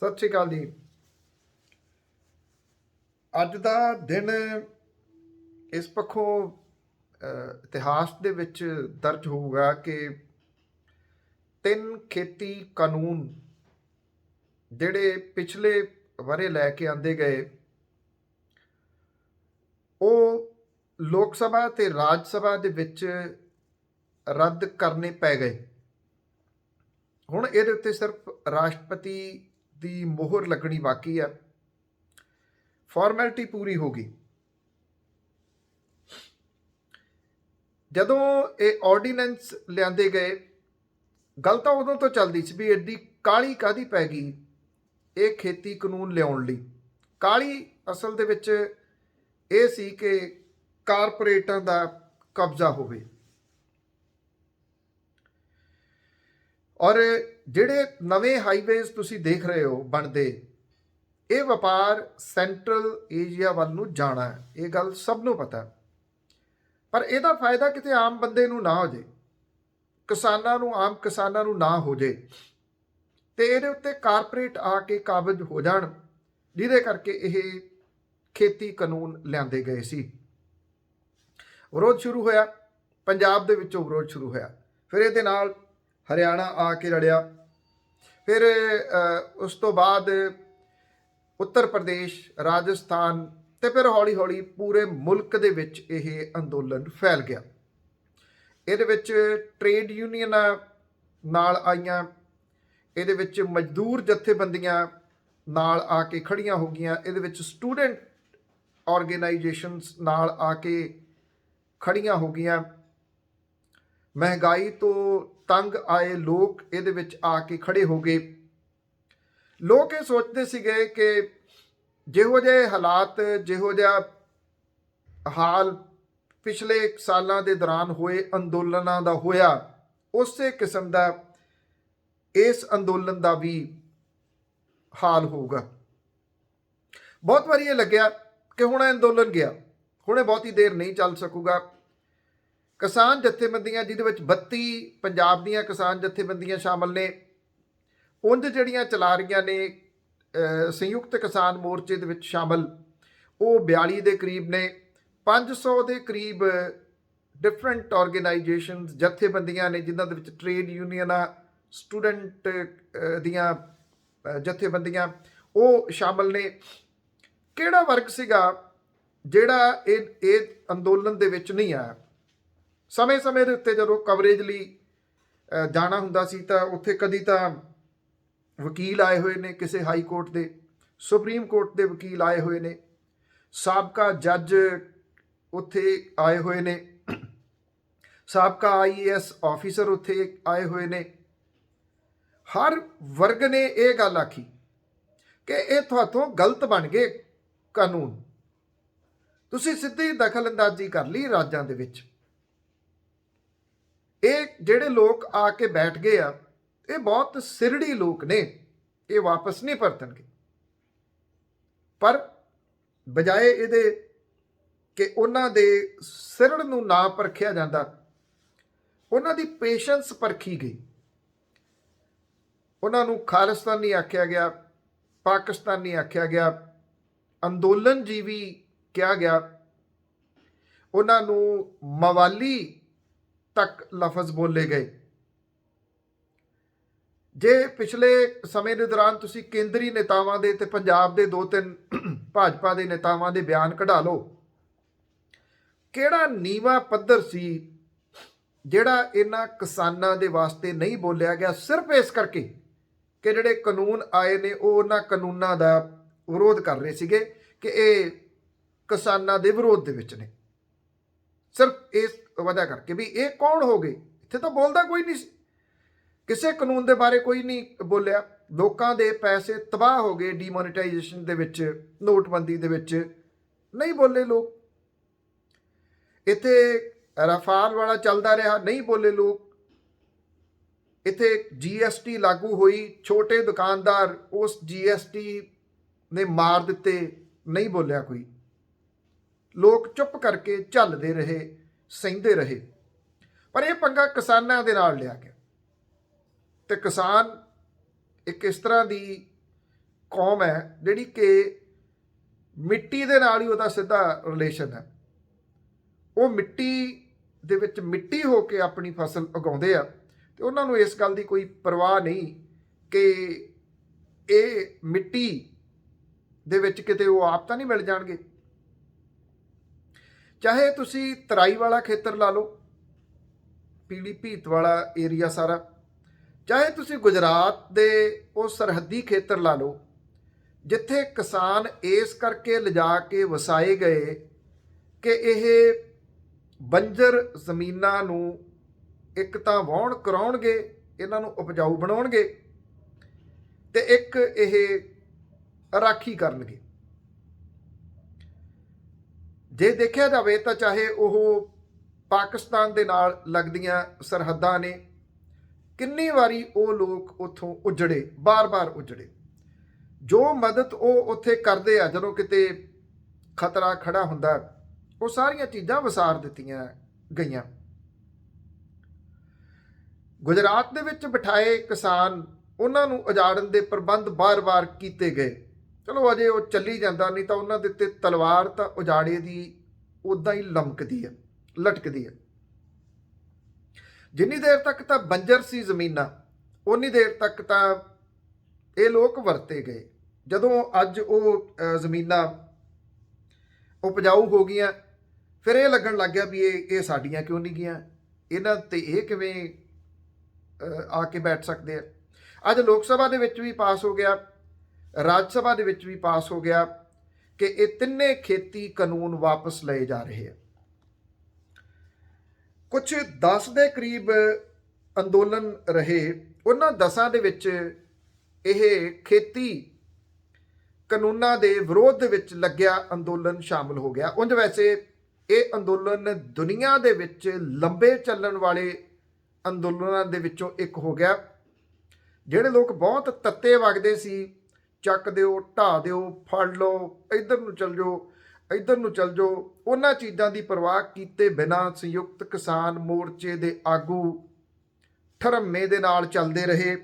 ਸਤਿ ਸ਼੍ਰੀ ਅਕਾਲ ਜੀ। ਅੱਜ ਦਾ ਦਿਨ ਇਸ ਪੱਖੋਂ ਇਤਿਹਾਸ ਦੇ ਵਿੱਚ ਦਰਜ ਹੋਊਗਾ ਕਿ 3 ਖੇਤੀ ਕਾਨੂੰਨ ਜਿਹੜੇ ਪਿਛਲੇ ਵਰੇ ਲੈ ਕੇ ਆਂਦੇ ਗਏ, ਉਹ ਲੋਕ ਸਭਾ ਤੇ ਰਾਜ ਸਭਾ ਦੇ ਵਿੱਚ ਰੱਦ ਕਰਨੇ ਪੈ ਗਏ। ਹੁਣ ਇਹਦੇ ਉੱਤੇ ਸਿਰਫ ਰਾਸ਼ਟਰਪਤੀ ਦੀ ਮੋਹਰ ਲੱਗਣੀ ਬਾਕੀ ਆ। ਫਾਰਮੈਲਿਟੀ ਪੂਰੀ ਹੋ ਗਈ। ਜਦੋਂ ਇਹ ਆਰਡੀਨੈਂਸ ਲਿਆਂਦੇ ਗਏ, ਗੱਲ ਤਾਂ ਉਦੋਂ ਤੋਂ ਚੱਲਦੀ ਸੀ ਵੀ ਐਡੀ ਕਾਹਲੀ ਕਾਹਦੀ ਪੈ ਗਈ ਇਹ ਖੇਤੀ ਕਾਨੂੰਨ ਲਿਆਉਣ ਲਈ। ਕਾਹਲੀ ਅਸਲ ਦੇ ਵਿੱਚ ਇਹ ਸੀ ਕਿ ਕਾਰਪੋਰੇਟਾਂ ਦਾ ਕਬਜ਼ਾ ਹੋਵੇ, ਔਰ ਜਿਹੜੇ ਨਵੇਂ ਹਾਈਵੇਜ਼ ਤੁਸੀਂ ਦੇਖ ਰਹੇ ਹੋ ਬਣਦੇ, ਇਹ ਵਪਾਰ ਸੈਂਟਰਲ ਏਸ਼ੀਆ ਵੱਲ ਨੂੰ ਜਾਣਾ ਹੈ। ਇਹ ਗੱਲ ਸਭ ਨੂੰ ਪਤਾ, ਪਰ ਇਹਦਾ ਫਾਇਦਾ ਕਿਤੇ ਆਮ ਬੰਦੇ ਨੂੰ ਨਾ ਹੋ ਜੇ, ਆਮ ਕਿਸਾਨਾਂ ਨੂੰ ਨਾ ਹੋ ਜੇ, ਤੇ ਇਹਦੇ ਉੱਤੇ ਕਾਰਪੋਰੇਟ ਆ ਕੇ ਕਾਬਜ਼ ਹੋ ਜਾਣ, ਜਿਹਦੇ ਕਰਕੇ ਇਹ ਖੇਤੀ ਕਾਨੂੰਨ ਲਿਆਂਦੇ ਗਏ ਸੀ। ਵਿਰੋਧ ਸ਼ੁਰੂ ਹੋਇਆ, ਪੰਜਾਬ ਦੇ ਵਿੱਚੋਂ ਵਿਰੋਧ ਸ਼ੁਰੂ ਹੋਇਆ, ਫਿਰ ਇਹਦੇ ਨਾਲ ਹਰਿਆਣਾ ਆ ਕੇ ਲੜਿਆ, ਫਿਰ ਉਸ ਤੋਂ ਬਾਅਦ ਉੱਤਰ ਪ੍ਰਦੇਸ਼, ਰਾਜਸਥਾਨ, ਤੇ ਫਿਰ ਹੌਲੀ ਹੌਲੀ ਪੂਰੇ ਮੁਲਕ ਦੇ ਵਿੱਚ ਇਹ ਅੰਦੋਲਨ ਫੈਲ ਗਿਆ। ਇਹਦੇ ਵਿੱਚ ਟ੍ਰੇਡ ਯੂਨੀਅਨਾਂ ਨਾਲ ਆਈਆਂ, ਇਹਦੇ ਵਿੱਚ ਮਜ਼ਦੂਰ ਜਥੇਬੰਦੀਆਂ ਨਾਲ ਆ ਕੇ ਖੜੀਆਂ ਹੋ ਗਈਆਂ, ਇਹਦੇ ਵਿੱਚ ਸਟੂਡੈਂਟ ਆਰਗੇਨਾਈਜੇਸ਼ਨਸ ਨਾਲ ਆ ਕੇ ਖੜੀਆਂ ਹੋ ਗਈਆਂ। ਮਹਿੰਗਾਈ ਤੋਂ ਤੰਗ ਆਏ ਲੋਕ ਇਹਦੇ ਵਿੱਚ ਆ ਕੇ ਖੜੇ ਹੋ ਗਏ। ਲੋਕ ਇਹ ਸੋਚਦੇ ਸੀਗੇ ਕਿ ਜਿਹੋ ਜਿਹੇ ਹਾਲਾਤ, ਜਿਹੋ ਜਿਹਾ ਹਾਲ ਪਿਛਲੇ ਸਾਲਾਂ ਦੇ ਦੌਰਾਨ ਹੋਏ ਅੰਦੋਲਨਾਂ ਦਾ ਹੋਇਆ, ਉਸੇ ਕਿਸਮ ਦਾ ਇਸ ਅੰਦੋਲਨ ਦਾ ਵੀ ਹਾਲ ਹੋਊਗਾ। ਬਹੁਤ ਵਾਰੀ ਇਹ ਲੱਗਿਆ ਕਿ ਹੁਣ ਇਹ ਅੰਦੋਲਨ ਗਿਆ, ਹੁਣ ਇਹ ਬਹੁਤੀ ਦੇਰ ਨਹੀਂ ਚੱਲ ਸਕੂਗਾ। ਕਿਸਾਨ ਜਥੇਬੰਦੀਆਂ, ਜਿਹਦੇ ਵਿੱਚ 32 ਪੰਜਾਬ ਦੀਆਂ ਕਿਸਾਨ ਜਥੇਬੰਦੀਆਂ ਸ਼ਾਮਲ ਨੇ, ਉਂਝ ਜਿਹੜੀਆਂ ਚਲਾ ਰਹੀਆਂ ਨੇ ਸੰਯੁਕਤ ਕਿਸਾਨ ਮੋਰਚੇ ਦੇ ਵਿੱਚ ਸ਼ਾਮਲ, ਉਹ 42 ਦੇ ਕਰੀਬ ਨੇ। 500 ਦੇ ਕਰੀਬ ਡਿਫਰੈਂਟ ਆਰਗੇਨਾਈਜੇਸ਼ਨਸ, ਜਥੇਬੰਦੀਆਂ ਨੇ, ਜਿਨ੍ਹਾਂ ਦੇ ਵਿੱਚ ਟ੍ਰੇਡ ਯੂਨੀਅਨਾਂ, ਸਟੂਡੈਂਟ ਦੀਆਂ ਜਥੇਬੰਦੀਆਂ, ਉਹ ਸ਼ਾਮਲ ਨੇ। ਕਿਹੜਾ ਵਰਗ ਸੀਗਾ ਜਿਹੜਾ ਇਹ ਅੰਦੋਲਨ ਦੇ ਵਿੱਚ ਨਹੀਂ ਆਇਆ? ਸਮੇਂ-ਸਮੇਂ ਦੇ ਉੱਤੇ ਜਦੋਂ ਕਵਰੇਜ ਲਈ ਜਾਣਾ ਹੁੰਦਾ ਸੀ ਤਾਂ ਉੱਥੇ ਕਦੀ ਤਾਂ ਵਕੀਲ ਆਏ ਹੋਏ ਨੇ ਕਿਸੇ ਹਾਈ ਕੋਰਟ ਦੇ, ਸੁਪਰੀਮ ਕੋਰਟ ਦੇ ਵਕੀਲ ਆਏ ਹੋਏ ਨੇ, ਸਾਬਕਾ ਜੱਜ ਉੱਥੇ ਆਏ ਹੋਏ ਨੇ, ਸਾਬਕਾ IAS ਆਫੀਸਰ ਉੱਥੇ ਆਏ ਹੋਏ ਨੇ। ਹਰ ਵਰਗ ਨੇ ਇਹ ਗੱਲ ਆਖੀ ਕਿ ਇਹ ਤੁਹਾਤੋਂ ਗਲਤ ਬਣ ਗਏ ਕਾਨੂੰਨ, ਤੁਸੀਂ ਸਿੱਧੀ ਦਖਲ ਅੰਦਾਜ਼ੀ ਕਰ ਲਈ ਰਾਜਾਂ ਦੇ ਵਿੱਚ। ਇਹ ਜਿਹੜੇ ਲੋਕ ਆ ਕੇ ਬੈਠ ਗਏ ਆ, ਇਹ ਬਹੁਤ ਸਿਰੜੀ ਲੋਕ ਨੇ, ਇਹ ਵਾਪਸ ਨਹੀਂ ਪਰਤਣਗੇ। ਪਰ ਬਜਾਏ ਇਹਦੇ ਕਿ ਉਹਨਾਂ ਦੇ ਸਿਰੜ ਨੂੰ ਨਾ ਪਰਖਿਆ ਜਾਂਦਾ, ਉਹਨਾਂ ਦੀ ਪੇਸ਼ੈਂਸ ਪਰਖੀ ਗਈ। ਉਹਨਾਂ ਨੂੰ ਖਾਲਿਸਤਾਨੀ ਆਖਿਆ ਗਿਆ, ਪਾਕਿਸਤਾਨੀ ਆਖਿਆ ਗਿਆ, ਅੰਦੋਲਨ ਜੀਵੀ ਕਿਹਾ ਗਿਆ, ਉਹਨਾਂ ਨੂੰ ਮਵਾਲੀ ਤੱਕ ਲਫ਼ਜ਼ ਬੋਲੇ ਗਏ। ਜੇ ਪਿਛਲੇ ਸਮੇਂ ਦੇ ਦੌਰਾਨ ਤੁਸੀਂ ਕੇਂਦਰੀ ਨੇਤਾਵਾਂ ਦੇ ਤੇ ਪੰਜਾਬ ਦੇ 2-3 ਭਾਜਪਾ ਦੇ ਨੇਤਾਵਾਂ ਦੇ ਬਿਆਨ ਕਢਾ ਲਓ, ਕਿਹੜਾ ਨੀਵਾਂ ਪੱਧਰ ਸੀ ਜਿਹੜਾ ਇਹਨਾਂ ਕਿਸਾਨਾਂ ਦੇ ਵਾਸਤੇ ਨਹੀਂ ਬੋਲਿਆ ਗਿਆ, ਸਿਰਫ ਇਸ ਕਰਕੇ ਕਿ ਜਿਹੜੇ ਕਾਨੂੰਨ ਆਏ ਨੇ ਉਹ ਉਹਨਾਂ ਕਾਨੂੰਨਾਂ ਦਾ ਵਿਰੋਧ ਕਰ ਰਹੇ ਸੀਗੇ ਕਿ ਇਹ ਕਿਸਾਨਾਂ ਦੇ ਵਿਰੋਧ ਦੇ ਵਿੱਚ ਨੇ। ਸਿਰਫ ਇਸ ਵਜ੍ਹਾ ਕਰਕੇ ਵੀ ਇਹ ਕੌਣ ਹੋ ਗਏ। ਇੱਥੇ ਤਾਂ ਬੋਲਦਾ ਕੋਈ ਨਹੀਂ ਸੀ, ਕਿਸੇ ਕਾਨੂੰਨ ਦੇ ਬਾਰੇ ਕੋਈ ਨਹੀਂ ਬੋਲਿਆ। ਲੋਕਾਂ ਦੇ ਪੈਸੇ ਤਬਾਹ ਹੋ ਗਏ ਡੀਮੋਨੀਟਾਈਜੇਸ਼ਨ ਦੇ ਵਿੱਚ, ਨੋਟਬੰਦੀ ਦੇ ਵਿੱਚ, ਨਹੀਂ ਬੋਲੇ ਲੋਕ। ਇੱਥੇ ਰਫਾਲ ਵਾਲਾ ਚੱਲਦਾ ਰਿਹਾ, ਨਹੀਂ ਬੋਲੇ ਲੋਕ। ਇੱਥੇ GST ਲਾਗੂ ਹੋਈ, ਛੋਟੇ ਦੁਕਾਨਦਾਰ ਉਸ GST ਨੇ ਮਾਰ ਦਿੱਤੇ, ਨਹੀਂ ਬੋਲਿਆ ਕੋਈ। ਲੋਕ ਚੁੱਪ ਕਰਕੇ ਝੱਲਦੇ ਰਹੇ, ਸਹਿੰਦੇ ਰਹੇ। ਪਰ ਇਹ ਪੰਗਾ ਕਿਸਾਨਾਂ ਦੇ ਨਾਲ ਲਿਆ ਗਿਆ, ਤੇ ਕਿਸਾਨ ਇੱਕ ਇਸ ਤਰ੍ਹਾਂ ਦੀ ਕੌਮ ਹੈ ਜਿਹੜੀ ਕਿ ਮਿੱਟੀ ਦੇ ਨਾਲ ਹੀ ਉਹਦਾ ਸਿੱਧਾ ਰਿਲੇਸ਼ਨ ਹੈ। ਉਹ ਮਿੱਟੀ ਦੇ ਵਿੱਚ ਮਿੱਟੀ ਹੋ ਕੇ ਆਪਣੀ ਫਸਲ ਉਗਾਉਂਦੇ ਆ ਤੇ ਉਹਨਾਂ ਨੂੰ ਇਸ ਗੱਲ ਦੀ ਕੋਈ ਪਰਵਾਹ ਨਹੀਂ ਕਿ ਇਹ ਮਿੱਟੀ ਦੇ ਵਿੱਚ ਕਿਤੇ ਉਹ ਆਪ ਤਾਂ ਨਹੀਂ ਮਿਲ ਜਾਣਗੇ। ਚਾਹੇ ਤੁਸੀਂ ਤਰਾਈ ਵਾਲਾ ਖੇਤਰ ਲਾ ਲਓ, ਪੀਲੀ ਭੀਤ ਵਾਲਾ ਏਰੀਆ ਸਾਰਾ, ਚਾਹੇ ਤੁਸੀਂ ਗੁਜਰਾਤ ਦੇ ਉਹ ਸਰਹੱਦੀ ਖੇਤਰ ਲਾ ਲਓ ਜਿੱਥੇ ਕਿਸਾਨ ਇਸ ਕਰਕੇ ਲਿਜਾ ਕੇ ਵਸਾਏ ਗਏ ਕਿ ਇਹ ਬੰਜਰ ਜ਼ਮੀਨਾਂ ਨੂੰ ਇੱਕ ਤਾਂ ਵਾਹੁਣ ਕਰਾਉਣਗੇ, ਇਹਨਾਂ ਨੂੰ ਉਪਜਾਊ ਬਣਾਉਣਗੇ ਤੇ ਇੱਕ ਇਹ ਰਾਖੀ ਕਰਨਗੇ। ਜੇ ਦੇਖਿਆ ਜਾਵੇ ਤਾਂ ਚਾਹੇ ਉਹ ਪਾਕਿਸਤਾਨ ਦੇ ਨਾਲ ਲੱਗਦੀਆਂ ਸਰਹੱਦਾਂ ਨੇ, ਕਿੰਨੀ ਵਾਰੀ ਉਹ ਲੋਕ ਉੱਥੋਂ ਉਜੜੇ, ਬਾਰ-ਬਾਰ ਉਜੜੇ। ਜੋ ਮਦਦ ਉਹ ਉੱਥੇ ਕਰਦੇ ਆ ਜਦੋਂ ਕਿਤੇ ਖਤਰਾ ਖੜਾ ਹੁੰਦਾ, ਉਹ ਸਾਰੀਆਂ ਚੀਜ਼ਾਂ ਵਸਾਰ ਦਿੱਤੀਆਂ ਗਈਆਂ। ਗੁਜਰਾਤ ਦੇ ਵਿੱਚ ਬਿਠਾਏ ਕਿਸਾਨ, ਉਹਨਾਂ ਨੂੰ ਉਜਾੜਨ ਦੇ ਪ੍ਰਬੰਧ ਬਾਰ-ਬਾਰ ਕੀਤੇ ਗਏ। ਚਲੋ ਅਜੇ ਉਹ ਚੱਲੀ ਜਾਂਦਾ, ਨਹੀਂ ਤਾਂ ਉਹਨਾਂ ਦੇ ਉੱਤੇ ਤਲਵਾਰ ਤਾਂ ਉਜਾੜੇ ਦੀ ਉੱਦਾਂ ਹੀ ਲਮਕਦੀ ਹੈ, ਲਟਕਦੀ ਹੈ। ਜਿੰਨੀ ਦੇਰ ਤੱਕ ਤਾਂ ਬੰਜਰ ਸੀ ਜ਼ਮੀਨਾਂ, ਉਨੀ ਦੇਰ ਤੱਕ ਤਾਂ ਇਹ ਲੋਕ ਵਰਤੇ ਗਏ। ਜਦੋਂ ਅੱਜ ਉਹ ਜ਼ਮੀਨਾਂ ਉਪਜਾਊ ਹੋ ਗਈਆਂ, ਫਿਰ ਇਹ ਲੱਗਣ ਲੱਗ ਗਿਆ ਵੀ ਇਹ ਸਾਡੀਆਂ ਕਿਉਂ ਨਹੀਂ ਗਈਆਂ, ਇਹਨਾਂ ਤੇ ਇਹ ਕਿਵੇਂ ਆ ਕੇ ਬੈਠ ਸਕਦੇ ਆ। ਅੱਜ ਲੋਕ ਸਭਾ ਦੇ ਵਿੱਚ ਵੀ ਪਾਸ ਹੋ ਗਿਆ, ਰਾਜ ਸਭਾ ਦੇ ਵਿੱਚ ਵੀ ਪਾਸ ਹੋ ਗਿਆ ਕਿ ਇਹ ਤਿੰਨੇ ਖੇਤੀ ਕਾਨੂੰਨ ਵਾਪਸ ਲਏ ਜਾ ਰਹੇ ਆ। ਕੁਝ 10 ਦੇ ਕਰੀਬ ਅੰਦੋਲਨ ਰਹੇ, ਉਹਨਾਂ 10 ਦੇ ਵਿੱਚ ਇਹ ਖੇਤੀ ਕਾਨੂੰਨਾਂ ਦੇ ਵਿਰੋਧ ਦੇ ਵਿੱਚ ਲੱਗਿਆ ਅੰਦੋਲਨ ਸ਼ਾਮਲ ਹੋ ਗਿਆ। ਉਂਝ ਵੈਸੇ ਇਹ ਅੰਦੋਲਨ ਦੁਨੀਆ ਦੇ ਵਿੱਚ ਲੰਬੇ ਚੱਲਣ ਵਾਲੇ ਅੰਦੋਲਨਾਂ ਦੇ ਵਿੱਚੋਂ ਇੱਕ ਹੋ ਗਿਆ। ਜਿਹੜੇ ਲੋਕ ਬਹੁਤ ਤੱਤੇ ਵਗਦੇ ਸੀ, ਚੱਕ ਦਿਓ, ਢਾਹ ਦਿਓ, ਫੜ ਲਓ, ਇੱਧਰ ਨੂੰ ਚੱਲ ਜਾਓ, ਇੱਧਰ ਨੂੰ ਚੱਲ ਜਾਓ, ਉਹਨਾਂ ਚੀਜ਼ਾਂ ਦੀ ਪਰਵਾਹ ਕੀਤੇ ਬਿਨਾਂ ਸੰਯੁਕਤ ਕਿਸਾਨ ਮੋਰਚੇ ਦੇ ਆਗੂ ਠਰਮੇ ਦੇ ਨਾਲ ਚੱਲਦੇ ਰਹੇ।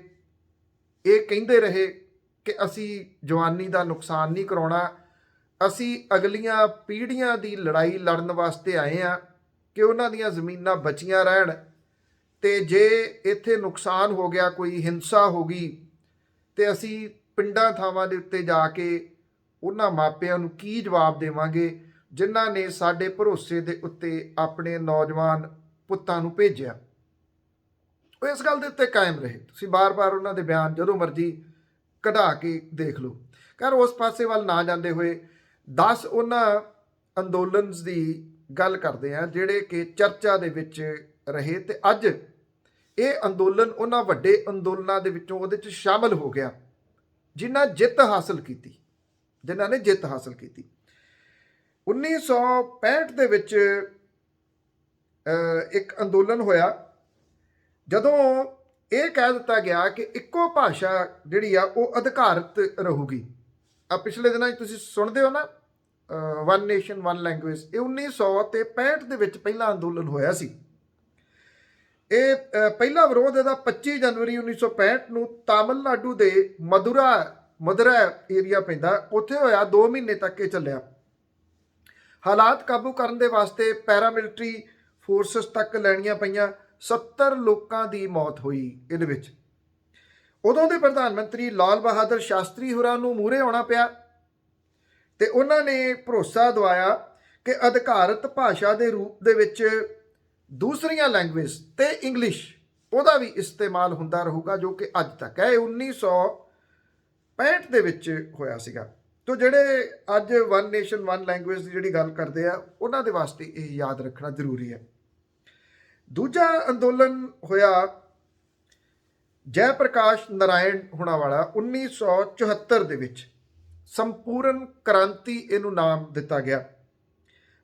ਇਹ ਕਹਿੰਦੇ ਰਹੇ ਕਿ ਅਸੀਂ ਜਵਾਨੀ ਦਾ ਨੁਕਸਾਨ ਨਹੀਂ ਕਰਾਉਣਾ, ਅਸੀਂ ਅਗਲੀਆਂ ਪੀੜ੍ਹੀਆਂ ਦੀ ਲੜਾਈ ਲੜਨ ਵਾਸਤੇ ਆਏ ਹਾਂ ਕਿ ਉਹਨਾਂ ਦੀਆਂ ਜ਼ਮੀਨਾਂ ਬਚੀਆਂ ਰਹਿਣ, ਤੇ ਜੇ ਇੱਥੇ ਨੁਕਸਾਨ ਹੋ ਗਿਆ, ਕੋਈ ਹਿੰਸਾ ਹੋ ਗਈ, ਤੇ ਅਸੀਂ ਪਿੰਡਾਂ ਥਾਵਾਂ ਦੇ ਉੱਤੇ ਜਾ ਕੇ ਉਹਨਾਂ ਮਾਪਿਆਂ ਨੂੰ ਕੀ ਜਵਾਬ ਦੇਵਾਂਗੇ ਜਿਨ੍ਹਾਂ ਨੇ ਸਾਡੇ ਭਰੋਸੇ ਦੇ ਉੱਤੇ ਆਪਣੇ ਨੌਜਵਾਨ ਪੁੱਤਾਂ ਨੂੰ ਭੇਜਿਆ। ਉਹ ਇਸ ਗੱਲ ਦੇ ਉੱਤੇ ਕਾਇਮ ਰਹੇ। ਤੁਸੀਂ ਬਾਰ-ਬਾਰ ਉਹਨਾਂ ਦੇ ਬਿਆਨ ਜਦੋਂ ਮਰਜ਼ੀ ਕਢਾ ਕੇ ਦੇਖ ਲਓ। ਖੈਰ ਉਸ ਪਾਸੇ ਵੱਲ ਨਾ ਜਾਂਦੇ ਹੋਏ 10 ਉਹਨਾਂ ਅੰਦੋਲਨਸ ਦੀ ਗੱਲ ਕਰਦੇ ਆ ਜਿਹੜੇ ਕਿ ਚਰਚਾ ਦੇ ਵਿੱਚ ਰਹੇ, ਤੇ ਅੱਜ ਇਹ ਅੰਦੋਲਨ ਉਹਨਾਂ ਵੱਡੇ ਅੰਦੋਲਨਾਂ ਦੇ ਵਿੱਚੋਂ ਉਹਦੇ 'ਚ ਸ਼ਾਮਲ ਹੋ ਗਿਆ ਜਿਨ੍ਹਾਂ ਨੇ ਜਿੱਤ ਹਾਸਲ ਕੀਤੀ। 1965 ਦੇ ਵਿੱਚ ਇੱਕ ਅੰਦੋਲਨ ਹੋਇਆ ਜਦੋਂ ਇਹ ਕਹਿ ਦਿੱਤਾ ਗਿਆ ਕਿ ਇੱਕੋ ਭਾਸ਼ਾ ਜਿਹੜੀ ਆ ਉਹ ਅਧਿਕਾਰਤ ਰਹੂਗੀ। ਪਿਛਲੇ ਦਿਨਾਂ 'ਚ ਤੁਸੀਂ ਸੁਣਦੇ ਹੋ ਨਾ, ਵਨ ਨੇਸ਼ਨ ਵਨ ਲੈਂਗੁਏਜ। ਇਹ 1965 ਦੇ ਵਿੱਚ ਪਹਿਲਾ ਅੰਦੋਲਨ ਹੋਇਆ ਸੀ। ਇਹ ਪਹਿਲਾ ਵਿਰੋਧ ਇਹਦਾ 25 ਜਨਵਰੀ 1965 ਨੂੰ ਤਾਮਿਲਨਾਡੂ ਦੇ ਮਦੁਰਾ ਏਰੀਆ ਪੈਂਦਾ, ਉੱਥੇ ਹੋਇਆ। 2 ਮਹੀਨੇ ਤੱਕ ਇਹ ਚੱਲਿਆ। ਹਾਲਾਤ ਕਾਬੂ ਕਰਨ ਦੇ ਵਾਸਤੇ ਪੈਰਾਮਿਲਟਰੀ ਫੋਰਸਸ ਤੱਕ ਲੈਣੀਆਂ ਪਈਆਂ। 70 ਲੋਕਾਂ ਦੀ ਮੌਤ ਹੋਈ ਇਹਦੇ ਵਿੱਚ। ਉਦੋਂ ਦੇ ਪ੍ਰਧਾਨ ਮੰਤਰੀ ਲਾਲ ਬਹਾਦਰ ਸ਼ਾਸਤਰੀ ਹੋਰਾਂ ਨੂੰ ਮੂਹਰੇ ਆਉਣਾ ਪਿਆ ਤੇ ਉਹਨਾਂ ਨੇ ਭਰੋਸਾ ਦਿਵਾਇਆ ਕਿ ਅਧਿਕਾਰਤ ਭਾਸ਼ਾ ਦੇ ਰੂਪ ਦੇ ਵਿੱਚ ਦੂਸਰੀਆਂ ਲੈਂਗੁਏਜ ਤੇ ਇੰਗਲਿਸ਼ ਉਹਦਾ ਵੀ ਇਸਤੇਮਾਲ ਹੁੰਦਾ ਰਹੂਗਾ, ਜੋ ਕਿ ਅੱਜ ਤੱਕ ਹੈ। 1965 ਦੇ ਵਿੱਚ ਹੋਇਆ ਸੀਗਾ। ਤੋ ਜਿਹੜੇ ਅੱਜ ਵਨ ਨੇਸ਼ਨ ਵਨ ਲੈਂਗੁਏਜ ਦੀ ਜਿਹੜੀ ਗੱਲ ਕਰਦੇ ਆ, ਉਹਨਾਂ ਦੇ ਵਾਸਤੇ ਇਹ ਯਾਦ ਰੱਖਣਾ ਜ਼ਰੂਰੀ ਹੈ। ਦੂਜਾ ਅੰਦੋਲਨ ਹੋਇਆ ਜੈ ਪ੍ਰਕਾਸ਼ ਨਾਰਾਇਣ ਹੋਣਾ ਵਾਲਾ 1974 ਦੇ ਵਿੱਚ। ਸੰਪੂਰਨ ਕ੍ਰਾਂਤੀ ਇਹਨੂੰ ਨਾਮ ਦਿੱਤਾ ਗਿਆ।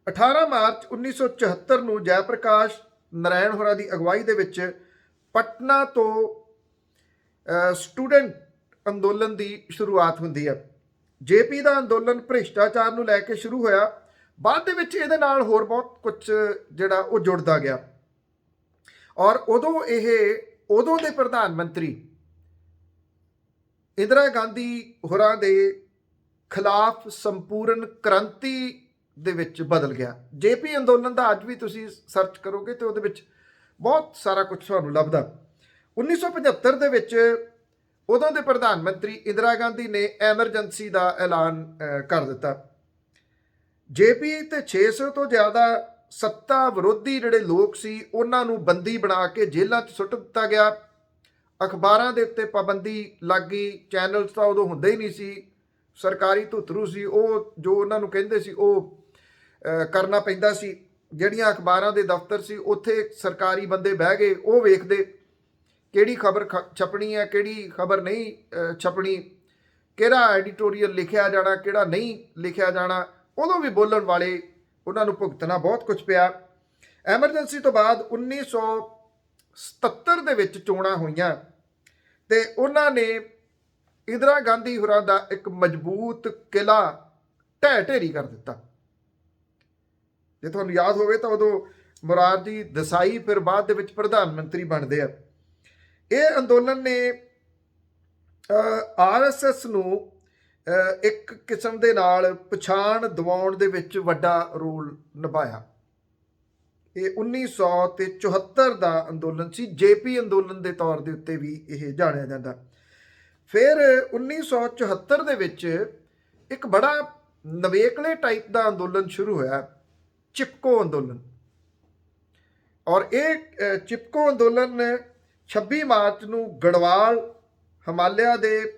18 ਮਾਰਚ 1974 ਨੂੰ ਜੈ ਪ੍ਰਕਾਸ਼ ਨਾਰਾਇਣ ਹੋਰਾਂ ਦੀ ਅਗਵਾਈ ਦੇ ਵਿੱਚ ਪਟਨਾ ਤੋਂ ਸਟੂਡੈਂਟ ਅੰਦੋਲਨ ਦੀ ਸ਼ੁਰੂਆਤ ਹੁੰਦੀ ਹੈ। ਜੇਪੀ ਦਾ ਅੰਦੋਲਨ ਭ੍ਰਿਸ਼ਟਾਚਾਰ ਨੂੰ ਲੈ ਕੇ ਸ਼ੁਰੂ ਹੋਇਆ। ਬਾਅਦ ਦੇ ਵਿੱਚ ਇਹਦੇ ਨਾਲ ਹੋਰ ਬਹੁਤ ਕੁਝ ਜਿਹੜਾ ਉਹ ਜੁੜਦਾ ਗਿਆ, ਔਰ ਉਦੋਂ ਦੇ ਪ੍ਰਧਾਨ ਮੰਤਰੀ ਇੰਦਰਾ ਗਾਂਧੀ ਹੋਰਾਂ ਦੇ ਖਿਲਾਫ ਸੰਪੂਰਨ ਕ੍ਰਾਂਤੀ ਦੇ ਵਿੱਚ ਬਦਲ ਗਿਆ। ਜੇਪੀ ਅੰਦੋਲਨ ਦਾ ਅੱਜ ਵੀ ਤੁਸੀਂ ਸਰਚ ਕਰੋਗੇ ਤੇ ਉਹਦੇ ਵਿੱਚ ਬਹੁਤ ਸਾਰਾ ਕੁਝ ਤੁਹਾਨੂੰ ਲੱਭਦਾ। 1975 ਦੇ ਵਿੱਚ ਉਦੋਂ ਦੇ ਪ੍ਰਧਾਨ ਮੰਤਰੀ ਇੰਦਰਾ ਗਾਂਧੀ ਨੇ ਐਮਰਜੈਂਸੀ ਦਾ ਐਲਾਨ ਕਰ ਦਿੱਤਾ। ਜੇਪੀ ਤੇ 600 ਤੋਂ ਜ਼ਿਆਦਾ ਸੱਤਾ ਵਿਰੋਧੀ ਜਿਹੜੇ ਲੋਕ ਸੀ ਉਹਨਾਂ ਨੂੰ ਬੰਦੀ ਬਣਾ ਕੇ ਜੇਲ੍ਹਾਂ 'ਚ ਸੁੱਟ ਦਿੱਤਾ ਗਿਆ। ਅਖਬਾਰਾਂ ਦੇ ਉੱਤੇ ਪਾਬੰਦੀ ਲੱਗ ਗਈ। ਚੈਨਲਸ ਤਾਂ ਉਦੋਂ ਹੁੰਦੇ ਹੀ ਨਹੀਂ ਸੀ, ਸਰਕਾਰੀ ਧੁੱਤਰੂ ਸੀ, ਉਹ ਜੋ ਉਹਨਾਂ ਨੂੰ ਕਹਿੰਦੇ ਸੀ ਉਹ ਕਰਨਾ ਪੈਂਦਾ ਸੀ। ਜਿਹੜੀਆਂ ਅਖਬਾਰਾਂ ਦੇ ਦਫ਼ਤਰ ਸੀ ਉੱਥੇ ਸਰਕਾਰੀ ਬੰਦੇ ਬਹਿ ਗਏ, ਉਹ ਵੇਖਦੇ ਕਿਹੜੀ ਖਬਰ ਛਪਣੀ ਹੈ, ਕਿਹੜੀ ਖਬਰ ਨਹੀਂ ਛਪਣੀ, ਕਿਹੜਾ ਐਡੀਟੋਰੀਅਲ ਲਿਖਿਆ ਜਾਣਾ, ਕਿਹੜਾ ਨਹੀਂ ਲਿਖਿਆ ਜਾਣਾ। ਉਦੋਂ ਵੀ ਬੋਲਣ ਵਾਲੇ ਉਹਨਾਂ ਨੂੰ ਭੁਗਤਣਾ ਬਹੁਤ ਕੁਝ ਪਿਆ। ਐਮਰਜੈਂਸੀ ਤੋਂ ਬਾਅਦ 1977 ਦੇ ਵਿੱਚ ਚੋਣਾਂ ਹੋਈਆਂ ਤੇ ਉਹਨਾਂ ਨੇ ਇੰਦਰਾ ਗਾਂਧੀ ਹੋਰਾਂ ਦਾ ਇੱਕ ਮਜ਼ਬੂਤ ਕਿਲਾ ਢਹਿ ਢੇਰੀ ਕਰ ਦਿੱਤਾ। ਜੇ ਤੁਹਾਨੂੰ ਯਾਦ ਹੋਵੇ ਤਾਂ ਉਦੋਂ ਮੁਰਾਰਜੀ ਦੇਸਾਈ ਫਿਰ ਬਾਅਦ ਦੇ ਵਿੱਚ ਪ੍ਰਧਾਨ ਮੰਤਰੀ ਬਣਦੇ ਆ। ਇਹ ਅੰਦੋਲਨ ਨੇ ਆਰਐਸਐਸ ਨੂੰ ਇੱਕ ਕਿਸਮ ਦੇ ਨਾਲ ਪਛਾਣ ਦਿਵਾਉਣ ਦੇ ਵਿੱਚ ਵੱਡਾ ਰੋਲ ਨਿਭਾਇਆ। ਇਹ 1974 ਦਾ ਅੰਦੋਲਨ ਸੀ। ਜੇਪੀ ਅੰਦੋਲਨ ਦੇ ਤੌਰ ਦੇ ਉੱਤੇ ਵੀ ਇਹ ਜਾਣਿਆ ਜਾਂਦਾ। ਫਿਰ 1974 ਦੇ ਵਿੱਚ ਇੱਕ ਬੜਾ ਨਵੇਕਲੇ ਟਾਈਪ ਦਾ ਅੰਦੋਲਨ ਸ਼ੁਰੂ ਹੋਇਆ, ਚਿਪਕੋ ਅੰਦੋਲਨ। ਔਰ ਇਹ ਚਿਪਕੋ ਅੰਦੋਲਨ 26 ਮਾਰਚ ਨੂੰ ਗੜਵਾਲ ਹਿਮਾਲਿਆ ਦੇ